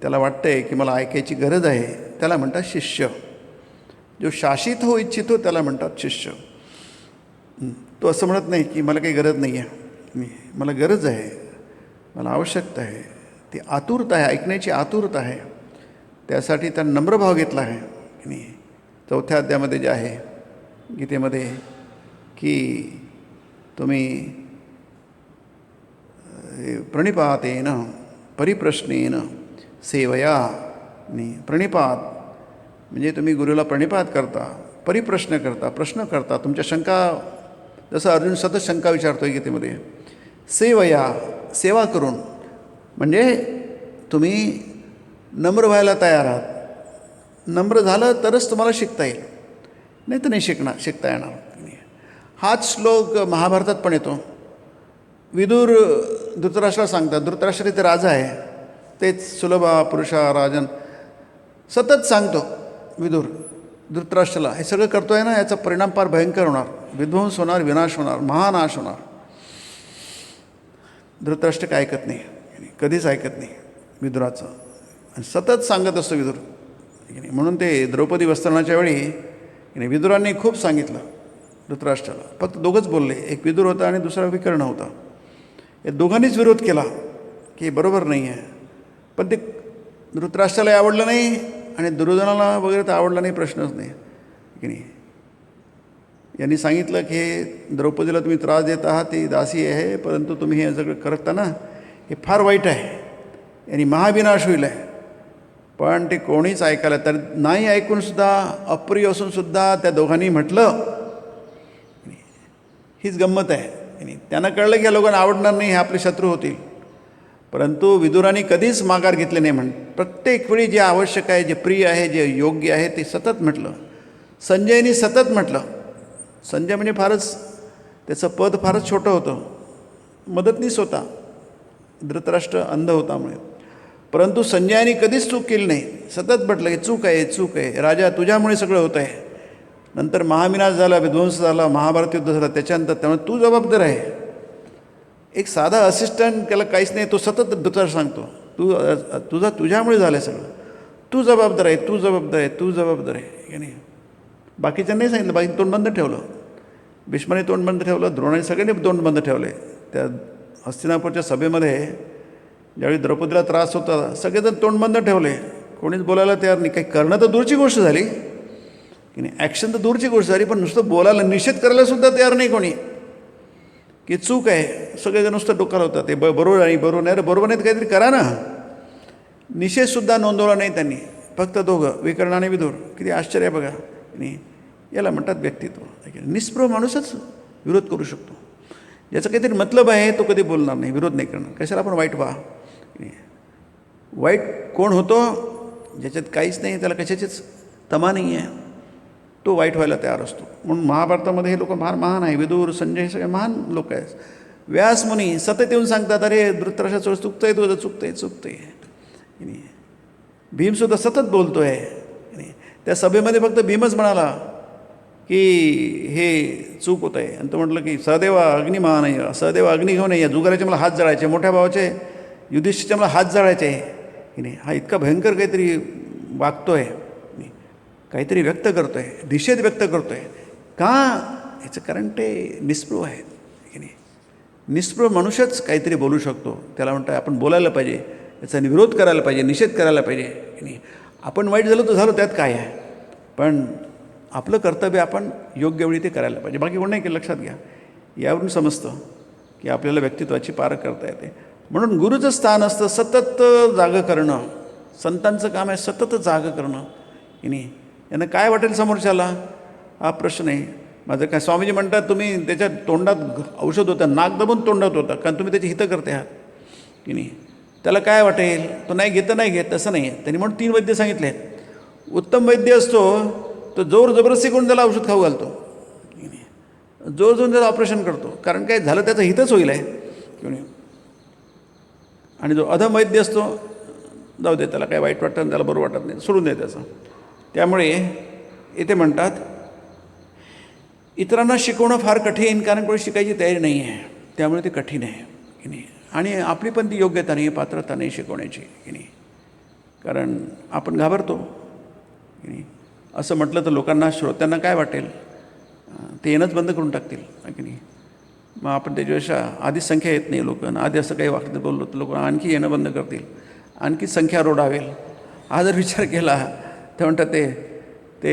त्याला वाटतं आहे की मला ऐकायची गरज आहे, त्याला म्हणतात शिष्य. जो शासित हो इच्छितो त्याला म्हणतात शिष्य. तो असं म्हणत नाही की मला काही गरज नाही आहे, मला गरज आहे, मला आवश्यकता आहे. ती आतुरता आहे, ऐकण्याची आतुरता आहे. त्यासाठी त्यानं नम्रभाव घेतला आहे, की नाही. 4थ्या अध्यायामध्ये जे आहे गीतेमध्ये, की तुम्ही प्रणिपातेन परिप्रश्नेन सेवया, नाही, प्रणिपात म्हणजे तुम्ही गुरुला प्रणिपात करता, परिप्रश्न करता, प्रश्न करता, तुमच्या शंका, जसं अर्जुन सतत शंका विचारतो आहे गीतेमध्ये. सेवया, सेवा करून, म्हणजे तुम्ही नम्र व्हायला तयार आहात. नम्र झालं तरच तुम्हाला शिकता येईल, नाही तर नाही शिकता येणार. हाच श्लोक महाभारतात पण येतो. विदुर धृतराष्ट्राला सांगतात, धृतराष्ट्र ते राजा आहे, तेच सुलभा पुरुषा राजन सतत सांगतो विदुर धृतराष्ट्राला, हे सगळं करतो आहे ना, याचा परिणाम फार भयंकर होणार, विध्वंस होणार, विनाश होणार, महानाश होणार. धृतराष्ट्र काय ऐकत नाही, कधीच ऐकत नाही विदुराचं, आणि सतत सांगत असतो विदुर. म्हणून ते द्रौपदी वस्त्रणाच्या वेळी विदुरांनी खूप सांगितलं धृतराष्ट्राला. फक्त दोघंच बोलले, एक विदुर होता आणि दुसरा विकर्ण होता. या दोघांनीच विरोध केला की बरोबर नाही आहे. पण ते धृतराष्ट्रालाही आवडलं नाही आणि दुर्योधनाला वगैरे तर आवडलं नाही, प्रश्नच नाही, की नाही. यांनी सांगितलं की हे द्रौपदीला तुम्ही त्रास देत आहात, ती दासी आहे, परंतु तुम्ही हे सगळं करताना हे फार वाईट आहे, यांनी महाविनाश होईल आहे. पण ते कोणीच ऐकायला तर नाही, ऐकूनसुद्धा अप्रिय असूनसुद्धा त्या दोघांनी म्हटलं. हीच गंमत आहे. आणि त्यांना कळलं की या लोकांना आवडणार नाही, हे आपले शत्रू होतील. परंतु विदुरांनी कधीच माघार घेतले नाही. प्रत्येक वेळी जे आवश्यक आहे, जे प्रिय आहे, जे योग्य आहे ते सतत म्हटलं. संजयनी सतत म्हटलं. संजय म्हणजे फारच त्याचं पद फारच छोटं होतं, मदतनीस होता, धृतराष्ट्र अंध होतामुळे. परंतु संजयाने कधीच चूक केली नाही. सतत म्हटलं की चूक आहे, चूक आहे, राजा तुझ्यामुळे सगळं होतं आहे. नंतर महाविनाश झाला, विध्वंस झाला, महाभारत युद्ध झालं, त्याच्यानंतर त्यामुळे तू जबाबदार आहे. एक साधा असिस्टंट, त्याला काहीच नाही, तो सतत धृतराष्ट्र सांगतो तुझ्यामुळे झालं सगळं, तू जबाबदार आहे, तू जबाबदार आहे, तू जबाबदार आहे की नाही. बाकीच्यांनी सांगितलं, बाकी तोंड बंद ठेवलं. भीष्माने तोंड बंद ठेवलं, द्रोणाने सगळ्यांनी तोंड बंद ठेवले. त्या हस्तिनापूरच्या सभेमध्ये ज्यावेळी द्रौपदीला त्रास होता, सगळेजण तोंड बंद ठेवले, कोणीच बोलायला तयार नाही. काही करणं तर दूरची गोष्ट झाली की नाही, ॲक्शन तर दूरची गोष्ट झाली, पण नुसतं बोलायला, निषेध करायला सुद्धा तयार नाही कोणी, की चूक आहे. सगळेजण नुसतं डोक्याला होतं, ते बरोबर आणि बरोबर नाही, बरोबर नाही तर काहीतरी करा ना. निषेधसुद्धा नोंदवला नाही त्यांनी, फक्त दोघं, विकर्ण आणि विदुर. किती आश्चर्य बघा. आणि याला म्हणतात व्यक्तित्व. निस्पृह माणूसच विरोध करू शकतो. ज्याचा काहीतरी मतलब आहे तो कधी बोलणार नाही, विरोध नाही करणार. कशाला आपण वाईट व्हा. वाईट कोण होतो, ज्याच्यात काहीच नाही, त्याला कशाचीच तमा नाही आहे, तो वाईट व्हायला तयार असतो. म्हणून महाभारतामध्ये हे लोक फार महान आहे. विदुर, संजय हे सगळे महान लोक आहेत. व्यासमुनी सतत येऊन सांगतात, अरे धृतराष्ट्राचं चुकतंय, तुझं चुकतंय, चुकतंय. भीमसुद्धा सतत बोलतो आहे. त्या सभेमध्ये फक्त भीमच म्हणाला की हे चूक होत आहे. आणि तो म्हटलं की सहदेवा अग्नी महान आहे, सहदेवा अग्नी घेऊन या जुगाराचे मला हात जळायचे, मोठ्या भावाचे युधिष्ठिरचे मला हात जळायचे की नाही. हा इतका भयंकर काहीतरी वागतो आहे, काहीतरी व्यक्त करतो आहे, निषेध व्यक्त करतो आहे. का? याचं कारण ते निस्पृह आहेत की नाही. निस्पृह मनुष्यच काहीतरी बोलू शकतो. त्याला म्हणतं आपण बोलायला पाहिजे, याचा विरोध करायला पाहिजे, निषेध करायला पाहिजे की नाही. आपण वाईट झालो तर झालो, त्यात काय आहे, पण आपलं कर्तव्य आपण योग्य वेळी ते करायला पाहिजे. बाकी कोण नाही केलं. लक्षात घ्या, यावरून समजतं की आपल्याला व्यक्तित्वाची पारख करता येते. म्हणून गुरुचं स्थान असतं सतत जागं करणं. संतांचं काम आहे सतत जागं करणं की नाही. यांना काय वाटेल समोरच्याला, हा प्रश्न आहे. माझं काय, स्वामीजी म्हणतात तुम्ही त्याच्या तोंडात औषध होतं, नाक दबून तोंडात होतं, कारण तुम्ही त्याची हितं करते आहात की नाही. त्याला काय वाटेल, तो नाही घेतं, नाही घेत, तसं नाही आहे. त्यांनी म्हणून 3 वैद्य सांगितले आहेत. उत्तम वैद्य असतो तो जोर जबरदस्ती करून त्याला औषध खाऊ घालतो, जोर जोर त्याचं ऑपरेशन करतो, कारण काय झालं त्याचं हितच होईल आहे की नाही. आणि जो अधम वैद्य असतो, जाऊ दे, त्याला काय वाईट वाटतं, त्याला बरं वाटत नाही, सोडून दे त्याचं. त्यामुळे इथे म्हणतात इतरांना शिकवणं फार कठीण, कारण कोणी शिकायची तयारी नाही आहे, त्यामुळे ते कठीण आहे की नाही. आणि आपली पण ती योग्यता नाही, पात्रता नाही शिकवण्याची की नाही. कारण आपण घाबरतो की नाही. असं म्हटलं तर लोकांना, श्रोत्यांना काय वाटेल, ते येणंच बंद करून टाकतील की नाही. मग आपण त्याच्यापेक्षा आधीच संख्या येत नाही लोकांना, आधी असं काही वाटतं बोललो तर लोक आणखी येणं बंद करतील, आणखी संख्या रोडावेल. हा जर विचार केला तर म्हणतात ते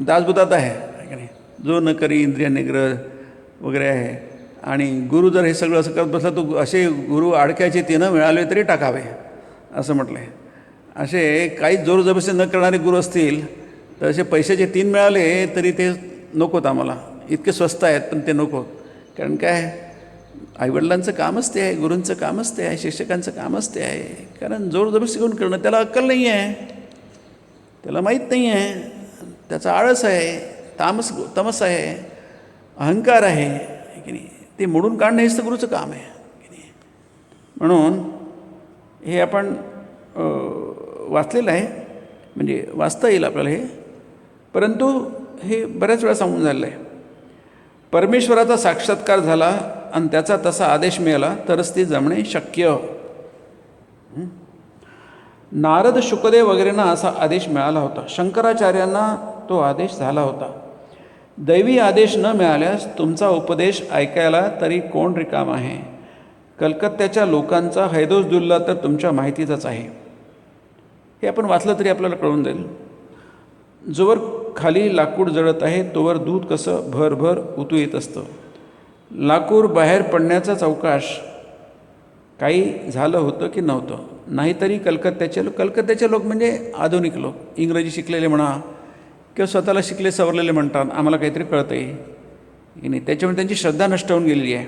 दासबुतात आहे की नाही. जो न करी इंद्रिय निग्रह वगैरे आहे. आणि गुरु जर हे सगळं असं करत बसला, तो असे गुरु अडक्याचे ते न मिळाले तरी टाकावे असं म्हटलं आहे. असे काही जोर जबरदस्ती न करणारे गुरु असतील तर असे पैशाचे 3 मिळाले तरी ते नकोत आम्हाला, इतके स्वस्त आहेत, पण ते नको. कारण काय, आईवडिलांचं कामच ते आहे, गुरूंचं कामच ते आहे, शिक्षकांचं कामच ते आहे. कारण जोर जबरदस्ती करून करणं, त्याला अक्कल नाही आहे, त्याला माहीत नाही आहे, त्याचा आळस आहे, तमस आहे, अहंकार आहे की नाही. ते मोडून काढणं हेच तर गुरुचं काम आहे की नाही. म्हणून हे आपण वाचलेलं आहे, म्हणजे वाचता येईल आपल्याला हे. परंतु हे बऱ्याच वेळा सांगून झालेलं आहे. परमेश्वराचा साक्षात्कार झाला आणि त्याचा तसा आदेश मिळाला तरच ते जमणे शक्य. नारद, शुकदेव वगैरेंना असा आदेश मिळाला होता. शंकराचार्यांना तो आदेश झाला होता. दैवी आदेश न मिळाल्यास तुमचा उपदेश ऐकायला तरी कोण रिकाम आहे. कलकत्त्याच्या लोकांचा हैदोस दुल्ला तर तुमच्या माहितीचाच आहे. हे आपण वाचलं तरी आपल्याला कळून जाईल. जोवर खाली लाकूड जळत आहे तोवर दूध कसं भरभर उतू येत असतं. लाकूड बाहेर पडण्याचाच अवकाश काही झालं होतं की नव्हतं. नाहीतरी कलकत्त्याचे लोक म्हणजे आधुनिक लोक, इंग्रजी शिकलेले म्हणा किंवा स्वतःला शिकले सवरलेले म्हणतात आम्हाला काहीतरी कळतं आहे की नाही. त्याच्यामुळे त्यांची श्रद्धा नष्ट होऊन गेलेली आहे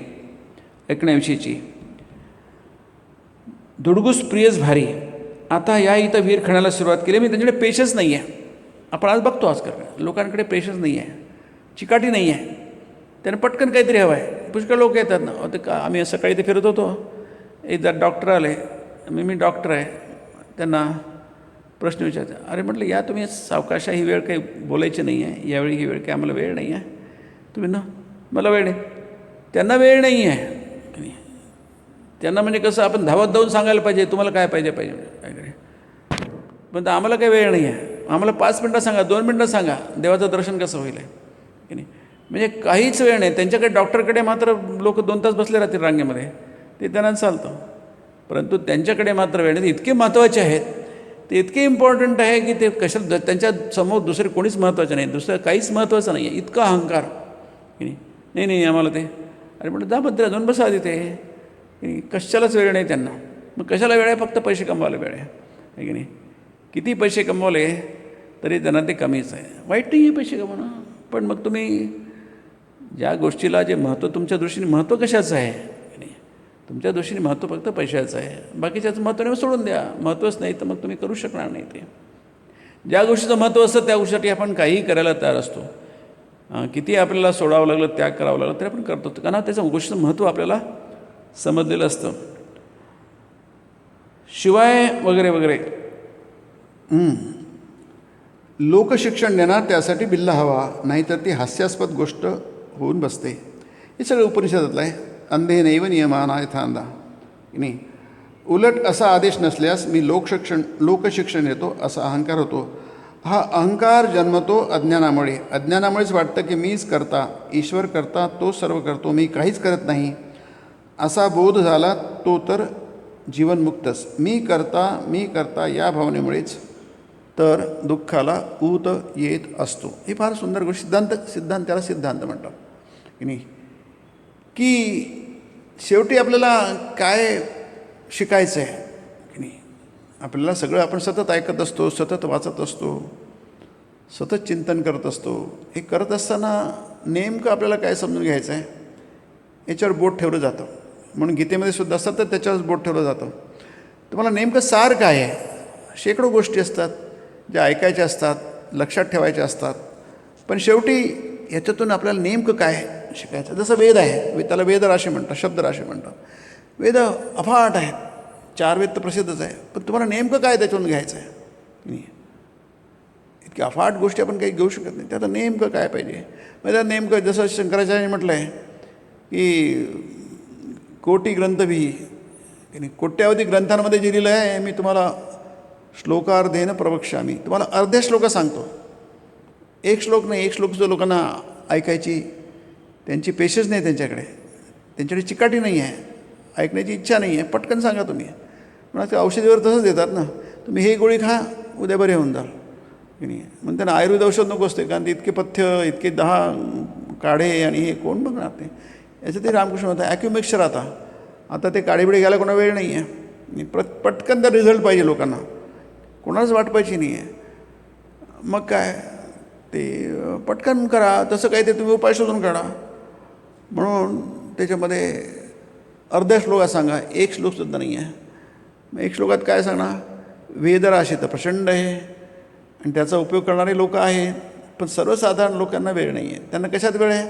ऐकण्याविषयीची. धुडगूस प्रियच भारी. आता या इथं विहीर खणायला सुरुवात केली. मी त्यांच्याकडे पेशन्स नाही आहे. आपण आज बघतो आजकाल लोकांकडे पेशन्स नाही आहे, चिकाटी नाही आहे. त्यांना पटकन काहीतरी हवं आहे. पुष्कळ लोक येतात ना, ते का आम्ही सकाळी ते फिरत होतो, एकदा डॉक्टर आले. मी डॉक्टर आहे. त्यांना प्रश्न विचारते, अरे म्हटलं या तुम्ही सावकाश, ही वेळ काही बोलायची नाही आहे, यावेळी ही वेळ काही आम्हाला वेळ नाही आहे. तुम्ही ना मला वेळ नाही, त्यांना वेळ नाही आहे. त्यांना म्हणजे कसं आपण धावत धावून सांगायला पाहिजे तुम्हाला काय पाहिजे काय करे. पण आम्हाला काही वेळ नाही आहे. आम्हाला 5 मिनटं सांगा, 2 मिनटं सांगा, देवाचं दर्शन कसं होईल आहे की नाही. म्हणजे काहीच वेळ नाही त्यांच्याकडे. डॉक्टरकडे मात्र लोक 2 तास बसले राहतील रांगेमध्ये, ते त्यांना चालतं. परंतु त्यांच्याकडे मात्र वेळ नाही. इतके महत्त्वाचे आहेत, ते इतके इम्पॉर्टंट आहे की ते कशा त्यांच्या समोर दुसरे कोणीच महत्त्वाचं नाही, दुसरं काहीच महत्त्वाचं नाही आहे. इतका अहंकार की नाही नाही आम्हाला ते. अरे म्हटलं जा बद्दल जाऊन बसा आधी ते की कशालाच वेळ नाही त्यांना. मग कशाला वेळ आहे? फक्त पैसे कमवायला वेळ आहे की नाही. किती पैसे कमवले तरी त्यांना ते कमीच आहे. वाईट नाही आहे पैसे कमवणं, पण मग तुम्ही ज्या गोष्टीला जे महत्त्व, तुमच्या दृष्टीने महत्त्व कशाचं आहे की नाही. तुमच्या दृष्टीने महत्त्व फक्त पैशाचं आहे, बाकीच्याचं महत्त्व नाही सोडून द्या. महत्त्वच नाही तर मग तुम्ही करू शकणार नाही. ते ज्या गोष्टीचं महत्त्व असतं त्या गोष्टीसाठी आपण काहीही करायला तयार असतो. किती आपल्याला सोडावं लागलं, त्याग करावं लागलं तरी आपण करतो, कारण त्याचं गोष्टीचं महत्त्व आपल्याला समजलेलं असतं. शिवाय वगैरे वगैरे लोकशिक्षण देणार त्यासाठी बिल्ला हवा, नाहीतर ती हास्यास्पद गोष्ट होऊन बसते. हे सगळं उपनिषदातलं आहे. अंधे नैव नियमाना यथांधा की नाही. उलट असा आदेश नसल्यास मी लोकशिक्षण देतो असा अहंकार होतो. हा अहंकार जन्मतो अज्ञानामुळे. अज्ञानामुळेच वाटतं की मीच करता, ईश्वर करता, तो सर्व करतो, मी काहीच करत नाही. असा बोध झाला तो तर जीवनमुक्तच. मी करता या भावनेमुळेच तर दुःखाला ऊत येत असतो. ही फार सुंदर गोष्ट. सिद्धांत त्याला सिद्धांत म्हणतात की नाही. की शेवटी आपल्याला काय शिकायचं आहे की नाही. आपल्याला सगळं आपण सतत ऐकत असतो, सतत वाचत असतो, सतत चिंतन करत असतो. हे करत असताना नेमकं आपल्याला काय समजून घ्यायचं आहे याच्यावर बोट ठेवलं जातं. म्हणून गीतेमध्ये सुद्धा सतत त्याच्यावर बोट ठेवलं जातं. तुम्हाला नेमकं सार काय आहे. शेकडो गोष्टी असतात ज्या ऐकायच्या असतात, लक्षात ठेवायच्या असतात, पण शेवटी ह्याच्यातून आपल्याला नेमकं काय शिकायचं. जसं वेद आहे, त्याला वेदराशी म्हणतात, शब्दराशी म्हणतात. वेद अफाट आहेत, 4 वेद तर प्रसिद्धच आहे, पण तुम्हाला नेमकं काय त्याच्यातून घ्यायचं आहे नाही. इतक्या अफाट गोष्टी आपण काही घेऊ शकत नाही. त्यात नेमकं काय पाहिजे. म्हणजे त्यात नेमकं जसं शंकराचार्यांनी म्हटलं आहे की कोटी ग्रंथभी की नाही. कोट्यावधी ग्रंथांमध्ये जे लिहिलं आहे मी तुम्हाला श्लोकार्धेन प्रवक्ष्यामी, तुम्हाला अर्ध्या श्लोक सांगतो. एक श्लोक नाही. एक श्लोक जो लोकांना ऐकायची त्यांची पेशन्स नाही, त्यांच्याकडे चिकाटी नाही आहे, ऐकण्याची इच्छा नाही आहे. पटकन सांगा तुम्ही. पण ते औषधीवर तसंच देतात ना, तुम्ही हे गोळी खा उद्या बरे होऊन जाल की नाही. मग त्यांना आयुर्वेद औषध नको असते, कारण ते इतके पथ्य, इतके 10 काढे आणि हे कोण बघणार ते. याचं ते रामकृष्ण होतं ॲक्युमिक्सचर. आता ते काळीबिडी घ्यायला कोणा वेळ नाही आहे. पटकन त्या रिझल्ट पाहिजे लोकांना, कोणाच वाट पाहिजे नाही आहे. मग काय ते पटकन करा, तसं काही ते तुम्ही उपाय शोधून काढा. म्हणून त्याच्यामध्ये अर्ध्या श्लोकात सांगा, एक श्लोकसुद्धा नाही आहे. मग एक श्लोकात काय सांगणार. वेदराशी तर प्रचंड आहे आणि त्याचा उपयोग करणारे लोक आहेत, पण सर्वसाधारण लोकांना वेळ नाही आहे. त्यांना कशात वेळ आहे.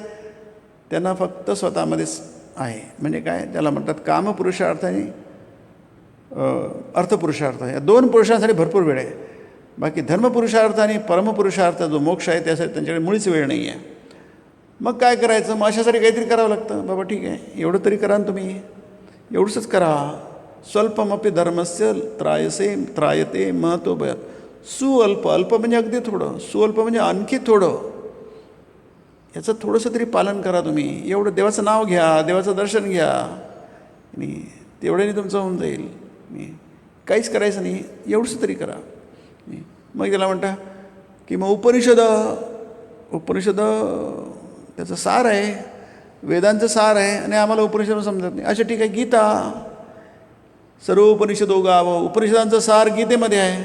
त्यांना फक्त स्वतःमध्येच आहे. म्हणजे काय त्याला म्हणतात कामपुरुषार्थ आणि अर्थपुरुषार्थ. या 2 पुरुषांसाठी भरपूर वेळ आहे. बाकी धर्मपुरुषार्थ आणि परमपुरुषार्थ जो मोक्ष आहे त्यासाठी त्यांच्याकडे मुळीच वेळ नाही आहे. मग काय करायचं. मग अशासाठी काहीतरी करावं लागतं. बाबा ठीक आहे, एवढं तरी करा ना तुम्ही, एवढंच करा. स्वल्पमपि धर्मस्य त्रायते महतो भयात. सुअल्प, अल्प म्हणजे अगदी थोडं, सुअल्प म्हणजे आणखी थोडं. याचं थोडंसं तरी पालन करा तुम्ही. एवढं देवाचं नाव घ्या, देवाचं दर्शन घ्या आणि तेवढ्याने तुमचं होऊन जाईल. काहीच करायचं नाही, एवढंच तरी करा. मग त्याला म्हणता की मग उपनिषद त्याचं सार आहे, वेदांचं सार आहे आणि आम्हाला उपनिषद समजत नाही. अच्छा ठीक आहे, गीता सर्व उपनिषदो गाव, उपनिषदांचं सार गीतेमध्ये आहे,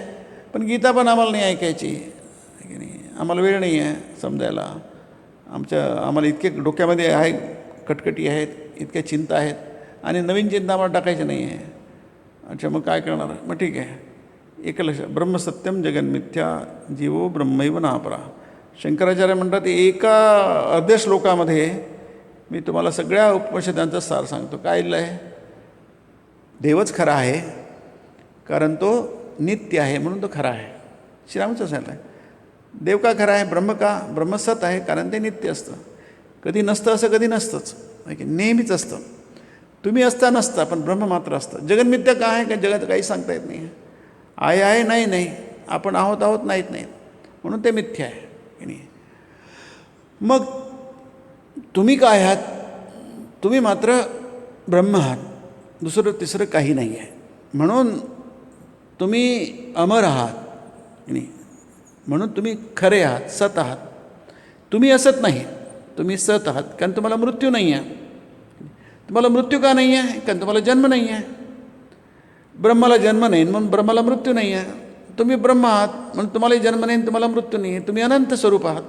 पण गीता पण आम्हाला नाही ऐकायची की नाही, आम्हाला वेळ नाही आहे समजायला. आम्हाला इतके डोक्यामध्ये आहे, कटकटी आहेत, इतक्या चिंता आहेत आणि नवीन चिंता आम्हाला टाकायची नाही आहे. अच्छा मग काय करणार? मग ठीक आहे, एकलक्ष ब्रह्मसत्यम जगन्मिथ्या जीवो ब्रह्मैव नापरा. शंकराचार्य म्हणतात एका अर्ध्या श्लोकामध्ये मी तुम्हाला सगळ्या उपनिषदांचा सार सांगतो. काय लिहिलं आहे? देवच खरा आहे कारण तो नित्य आहे म्हणून तो खरा आहे. श्रीरामचं सांगितलं आहे. देव का खरा आहे? ब्रह्म सत आहे कारण ते नित्य असतं. कधी नसतं असं कधी नसतंच, नेहमीच असतं. तुम्ही असता नसता पण ब्रह्म मात्र असतं. जगन्मिथ्या का आहे? का जगत काही सांगता येत नाही. आहे नाही, आपण आहोत नाहीत नाही, म्हणून ते मिथ्या आहे की नाही. मग तुम्ही काय आहात? तुम्ही मात्र ब्रह्म आहात, दुसरं तिसरं काही नाही आहे. म्हणून तुम्ही अमर आहात की नाही, म्हणून तुम्ही खरे आहात, सत आहात. तुम्ही असत नाही, तुम्ही सत आहात कारण तुम्हाला मृत्यू नाही आहे. तुम्हाला मृत्यू का नाही आहे? कारण तुम्हाला जन्म नाही आहे. ब्रह्माला जन्म नाही म्हणून ब्रह्माला मृत्यू नाही आहे. तुम्ही ब्रह्म आहात म्हणून तुम्हालाही जन्म नाही, तुम्हाला मृत्यू नाही आहे. तुम्ही अनंत स्वरूप आहात,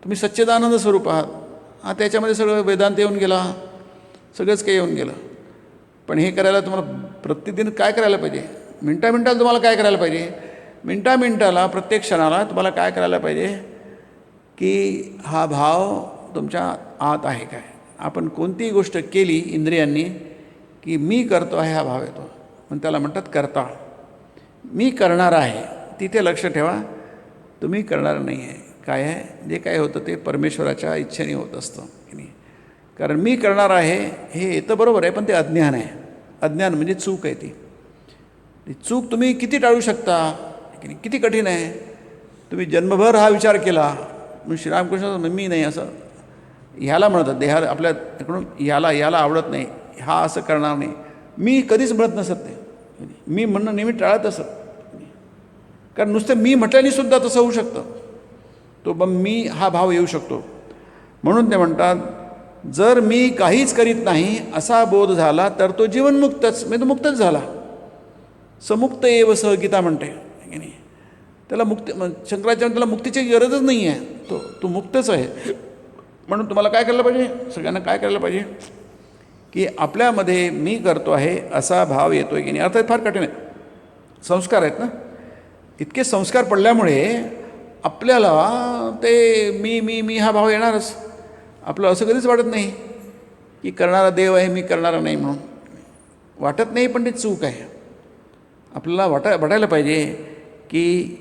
तुम्ही सच्चिदानंद स्वरूप आहात. त्याच्यामध्ये सगळं वेदांत येऊन गेला, सगळंच काही येऊन गेलं. पण हे करायला तुम्हाला प्रतिदिन काय करायला पाहिजे? मिनटाला तुम्हाला काय करायला पाहिजे? मिनटाला प्रत्येक क्षणाला तुम्हाला काय करायला पाहिजे की हा भाव तुमच्या आत आहे काय. आपण कोणतीही गोष्ट केली इंद्रियांनी की मी करतो आहे हा भाव येतो, पण त्याला म्हणतात करता. मी करणार आहे, तिथे लक्ष ठेवा. तुम्ही करणार नाही आहे. काय आहे? जे काय होतं ते परमेश्वराच्या इच्छेने होत असतं की नाही. कारण मी करणार आहे हे येतं बरोबर आहे, पण ते अज्ञान आहे. अज्ञान म्हणजे चूक आहे. ती चूक तुम्ही किती टाळू शकता की नाही? किती कठीण आहे. तुम्ही जन्मभर हा विचार केला म्हणून श्रीरामकृष्ण मी नाही असं ह्याला म्हणतात, देहाला आपल्या तिकडून याला आवडत नाही, हा असं करणार नाही. मी कधीच म्हणत नसत नाही. मी म्हणणं नेहमी टाळत असत, कारण नुसतं मी म्हटल्याने सुद्धा तसं होऊ शकतं. तो मी हा भाव येऊ शकतो. म्हणून ते म्हणतात जर मी काहीच करीत नाही असा बोध झाला तर तो जीवनमुक्तच, म्हणजे तो मुक्तच झाला. समुक्त एव सह गीता म्हणते की नाही. त्याला मुक्ती, शंकराचार्य त्याला मुक्तीची गरजच नाही आहे, तो मुक्तच आहे. म्हणून तुम्हाला काय करायला पाहिजे? सगळ्यांना काय करायला पाहिजे की आपल्यामध्ये मी करतो आहे असा भाव येतो आहे की नाही. अर्थात फार कठीण आहे, संस्कार आहेत ना. इतके संस्कार पडल्यामुळे आपल्याला ते मी हा भाव येणारच. आपलं असं कधीच वाटत नाही की करणारा देव आहे, मी करणारा नाही म्हणून वाटत नाही, पण ते चूक आहे. आपल्याला वाटायला पाहिजे की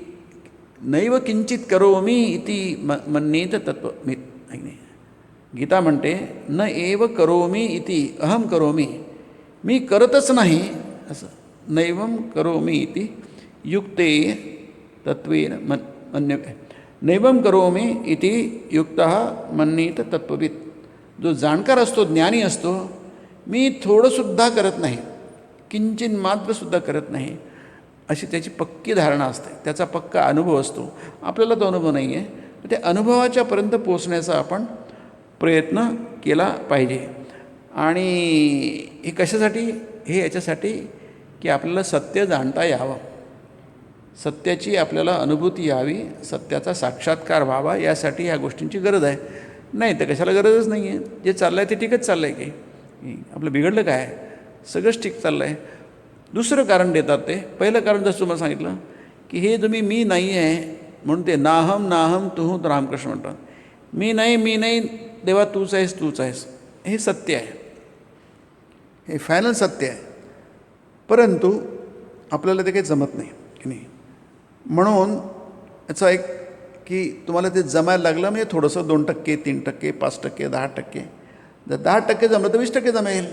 नैव किंचित करोमि इति मन्येत तत्त्वमित्. नाही, गीता म्हणते न एव करोमि इति अहम करोमि, मी करतच नाही असं. नैवम करोमि इति युक्ते तत्त्वेन मन्य, नैवम करोमि इति युक्तः मन्येत तत्त्ववित्. जो जाणकार असतो, ज्ञानी असतो, मी थोडंसुद्धा करत नाही, किंचित मात्रसुद्धा करत नाही, अशी त्याची पक्की धारणा असते, त्याचा पक्का अनुभव असतो. आपल्याला तो अनुभव नाही आहे. त्या अनुभवाच्यापर्यंत पोचण्याचा आपण प्रयत्न केला पाहिजे. आणि हे कशासाठी? हे याच्यासाठी की आपल्याला सत्य जाणता यावं, सत्याची आपल्याला अनुभूती यावी, सत्याचा साक्षात्कार व्हावा, यासाठी ह्या गोष्टींची गरज आहे. नाही तर कशाला गरजच नाही आहे. जे चाललं आहे ते ठीकच चाललं आहे की आपलं बिघडलं काय? सगळंच ठीक चाललं आहे. दुसरं कारण देतात ते. पहिलं कारण जसं तुम्हाला सांगितलं की हे तुम्ही मी नाही आहे म्हणून ते नाहम तू रामकृष्ण म्हणतात. मी नाही देवा तूच आहेस. हे सत्य आहे, हे फायनल सत्य आहे. परंतु आपल्याला ते काही जमत नाही की नाही. म्हणून याचा एक की तुम्हाला ते जमायला लागलं म्हणजे थोडंसं 2%, 3%, 5%, 10%. जर 10% जमलं तर 20% जमेल,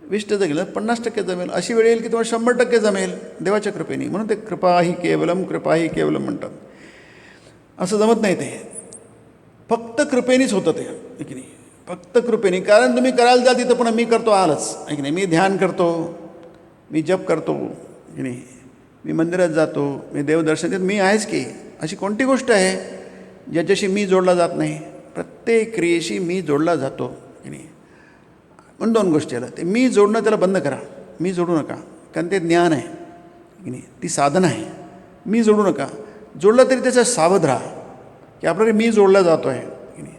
20% गेलं 50% जमेल. अशी वेळ येईल की तुम्हाला 100% जमेल देवाच्या कृपेने. म्हणून ते कृपा ही केवलम म्हणतात. असं जमत नाही, ते फक्त कृपेनेच होतं ते की नाही. फक्त कृपेने. कारण तुम्ही करायला जा तिथं पुन्हा मी करतो आलंच आहे की नाही. मी ध्यान करतो, मी जप करतो की नाही, मी मंदिरात जातो, मी देवदर्शन देतो, मी आहेच की अशी कोणती गोष्ट आहे ज्याच्याशी मी जोडला जात नाही? प्रत्येक क्रियेशी मी जोडला जातो की नाही. पण दोन गोष्टी आल्या, ते मी जोडणं त्याला बंद करा, मी जोडू नका, कारण ते ज्ञान आहे की नाही, ती साधना आहे. मी जोडू नका, जोडलं तरी त्याचा सावध राहा की आपल्याला मी जोडला जातो आहे की नाही.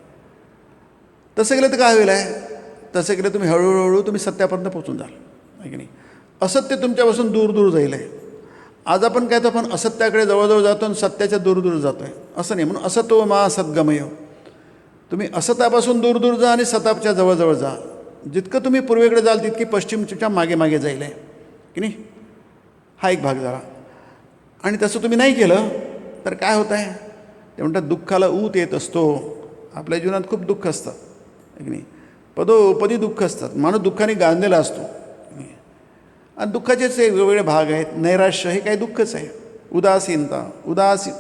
तसं केलं तर काय होईल आहे, तसं केलं तुम्ही हळूहळू तुम्ही सत्यापर्यंत पोचून जाल आहे की नाही. असत्य तुमच्यापासून दूर दूर जाईल आहे. आज आपण काय तर आपण असत्याकडे जवळजवळ जातो आणि सत्याच्या दूर दूर जातो आहे, असं नाही. म्हणून असतो मा सद्गमय, तुम्ही असतापासून दूर दूर जा आणि सतापच्या जवळजवळ जा. जितकं तुम्ही पूर्वेकडे जाल तितकी पश्चिमच्या मागे मागे जाईल आहे की नाही. हा एक भाग झाला. आणि तसं तुम्ही नाही केलं तर काय होत आहे, ते म्हणतात दुःखाला ऊत येत असतो. आपल्या जीवनात खूप दुःख असतं की नाही, पदोपदी दुःख असतात, माणूस दुःखाने गांजलेला असतो. आणि दुःखाचेच एक वेगवेगळे भाग आहेत. नैराश्य हे काही दुःखच आहे. उदासीनता,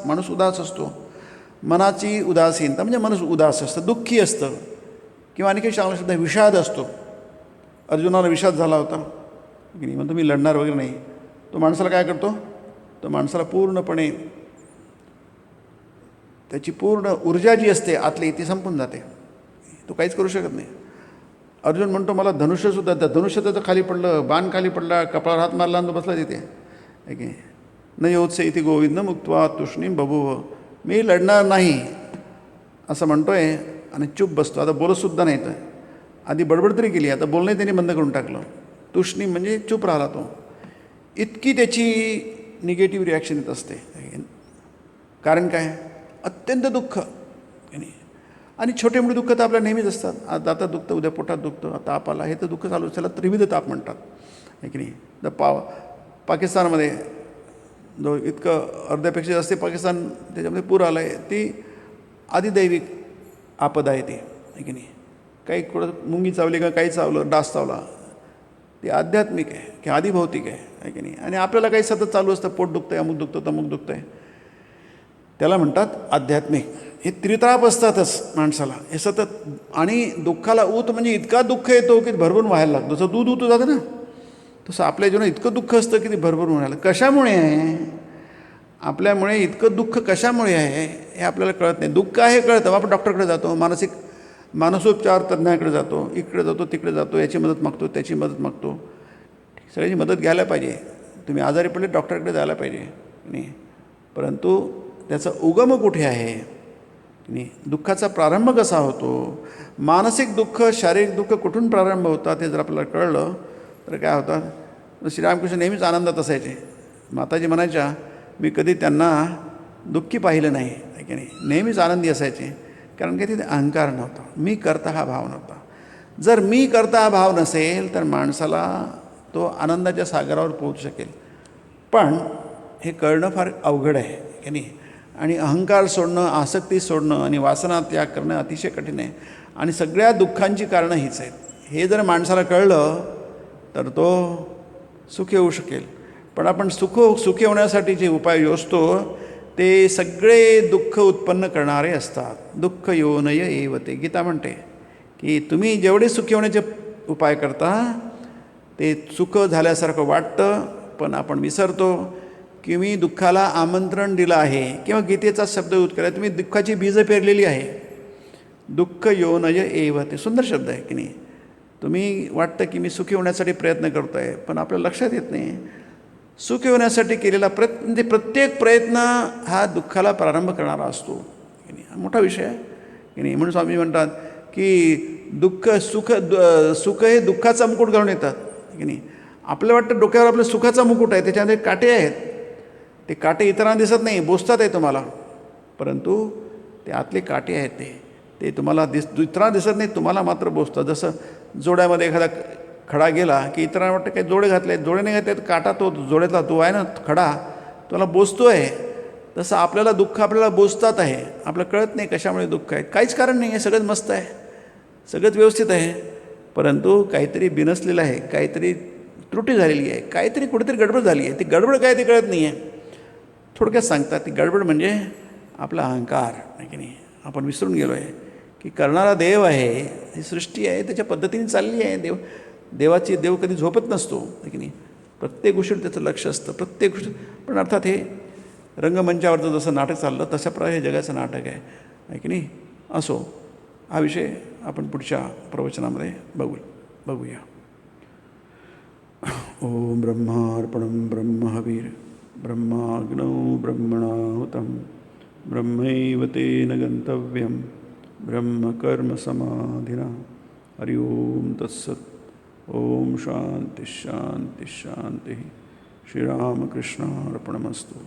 माणूस उदास असतो. मनाची उदासीनता म्हणजे माणूस उदास असतं, दुःखी असतं. किंवा आणखी चांगला शब्द विषाद असतो. अर्जुनाला विषाद झाला होता की नाही, मग तुम्ही लढणार वगैरे नाही. तो माणसाला काय करतो, तो माणसाला पूर्णपणे त्याची पूर्ण ऊर्जा जी असते आतली ती संपून जाते, तो काहीच करू शकत नाही. अर्जुन म्हणतो मला धनुष्यसुद्धा, त्या धनुष्य त्याचं खाली पडलं, बाण खाली पडला, कपाळावर हात मारला आणि तो बसला तिथे की न योत्से इथे गोविंद मुक्त्वा तुष्णीम बभूव, मी लढणार नाही असं म्हणतो आहे आणि चूप बसतो. आता बोलतसुद्धा नाही. तर आधी बडबड तरी केली, आता बोलणं त्यांनी बंद करून टाकलं. तुष्णीम म्हणजे चूप राहिला तो. इतकी त्याची निगेटिव्ह रिॲक्शन येत असते. कारण काय, अत्यंत दुःख नाही. आणि छोटे मोठे दुःख तर आपल्या नेहमीच असतात. आज दातात दुखतं, उद्या पोटात दुखतं, ताप आला, हे तर दुःख चालू. त्याला त्रिविध ताप म्हणतात आहे की नाही. पाकिस्तानमध्ये जो इतकं अर्ध्यापेक्षा जास्त पाकिस्तान त्याच्यामध्ये पूर आला आहे, ती आदिदैविक आपदा आहे ती आहे की नाही. काही कुठं मुंगी चावली का काही चावलं, डास चावला, ती आध्यात्मिक आहे की आदिभौतिक आहे की नाही. आणि आपल्याला काही सतत चालू असतं, पोट दुखतं आहे, अमुक दुखतं तमुक दुखतं आहे, त्याला म्हणतात आध्यात्मिक. हे त्रिताप असतातच माणसाला हे सतत. आणि दुःखाला ऊत म्हणजे इतका दुःख येतो की भरभरून व्हायला लागतो. जसं दूध ऊत जातं ना, तसं आपल्या जीवनात इतकं दुःख असतं की ते भरभरून व्हायला. कशामुळे आहे, आपल्यामुळे इतकं दुःख कशामुळे आहे हे आपल्याला कळत नाही. दुःख आहे कळतं, आपण डॉक्टरकडे जातो, मानसोपचार तज्ज्ञाकडे जातो, इकडे जातो तिकडे जातो, याची मदत मागतो त्याची मदत मागतो. सगळ्याची मदत घ्यायला पाहिजे. तुम्ही आजारी पडले डॉक्टरकडे जायला पाहिजे नाही. परंतु त्याचा उगम कुठे आहे नाही, दुःखाचा प्रारंभ कसा होतो, मानसिक दुःख शारीरिक दुःख कुठून प्रारंभ होतात हे जर आपल्याला कळलं तर काय होतं. श्रीरामकृष्ण नेहमीच आनंदात असायचे. माताजी म्हणायच्या मी कधी त्यांना दुःखी पाहिलं नाही की नाही, नेहमीच आनंदी असायचे. कारण की तिथे अहंकार नव्हता, मी करता हा भाव नव्हता. जर मी करता हा भाव नसेल तर माणसाला तो आनंदाच्या सागरावर पोहोचू शकेल. पण हे कळणं फार अवघड आहे की नाही. आणि अहंकार सोडणं, आसक्ती सोडणं आणि वासना त्याग करणं अतिशय कठीण आहे. आणि सगळ्या दुःखांची कारणं हीच आहेत. हे जर माणसाला कळलं तर तो सुखी होऊ शकेल. पण आपण सुखी होण्यासाठी जे उपाय योजतो ते सगळे दुःख उत्पन्न करणारे असतात. दुःख योनय एव ते. गीता म्हणते की तुम्ही जेवढे सुखी होण्याचे उपाय करता ते सुख झाल्यासारखं वाटतं, पण आपण विसरतो की मी दुःखाला आमंत्रण दिलं आहे. किंवा गीतेचा शब्द यूज केला, तुम्ही दुःखाची बीजं पेरलेली आहे. दुःख योनय एव ते सुंदर शब्द आहे की नाही. तुम्ही वाटतं की मी सुखी होण्यासाठी प्रयत्न करतो आहे, पण आपल्या लक्षात येत नाही सुखी होण्यासाठी केलेला प्रयत्न म्हणजे प्रत्येक प्रयत्न हा दुःखाला प्रारंभ करणारा असतो की नाही. हा मोठा विषय आहे की नाही. म्हणून स्वामी म्हणतात की सुख हे दुःखाचा मुकुट घालून येतात की नाही. आपलं वाटतं डोक्यावर आपलं सुखाचा मुकुट आहे, त्याच्यामध्ये काटे आहेत. ते काटे इतरांना दिसत नाही, बोचतात आहे तुम्हाला, परंतु ते आतले काटे आहेत ते तुम्हाला इतरांना दिसत नाही, तुम्हाला मात्र बोचतात. जसं जोड्यामध्ये एखादा खडा गेला की इतरांना वाटतं काही जोडे घातले, जोडे नाही घातले, काटा तो जोड्यातला तो आहे ना खडा, तुम्हाला बोचतो आहे. तसं आपल्याला दुःख आपल्याला बोचतात आहे, आपल्याला कळत नाही कशामुळे दुःख आहे. काहीच कारण नाही आहे, सगळंच मस्त आहे, सगळंच व्यवस्थित आहे, परंतु काहीतरी बिनसलेलं आहे, काहीतरी त्रुटी झालेली आहे, काहीतरी कुठेतरी गडबड झाली आहे. ती गडबड काय ते कळत नाही आहे. थोडक्यात सांगतात ती गडबड म्हणजे आपला अहंकार आहे की नाही. आपण विसरून गेलो आहे की करणारा देव आहे, ही सृष्टी आहे, त्याच्या पद्धतीने चालली आहे. देव कधी झोपत नसतो आहे की नाही. प्रत्येक गोष्टीवर त्याचं लक्ष असतं, प्रत्येक गोष्ट. पण अर्थात हे रंगमंचावरचं जसं नाटक चाललं तशाप्रकारे हे जगाचं नाटक आहे की नाही. असो, हा विषय आपण पुढच्या प्रवचनामध्ये बघूया. ओम ब्रह्मार्पणं ब्रह्महवीर ब्रह्माग्नौ ब्रह्मणाहुतं ब्रह्मैव तेन गन्तव्यं ब्रह्मकर्मसमाधिना. हरि ओम तत्सत्. ओम शांति शांति शांति. श्रीरामकृष्णार्पणमस्तु.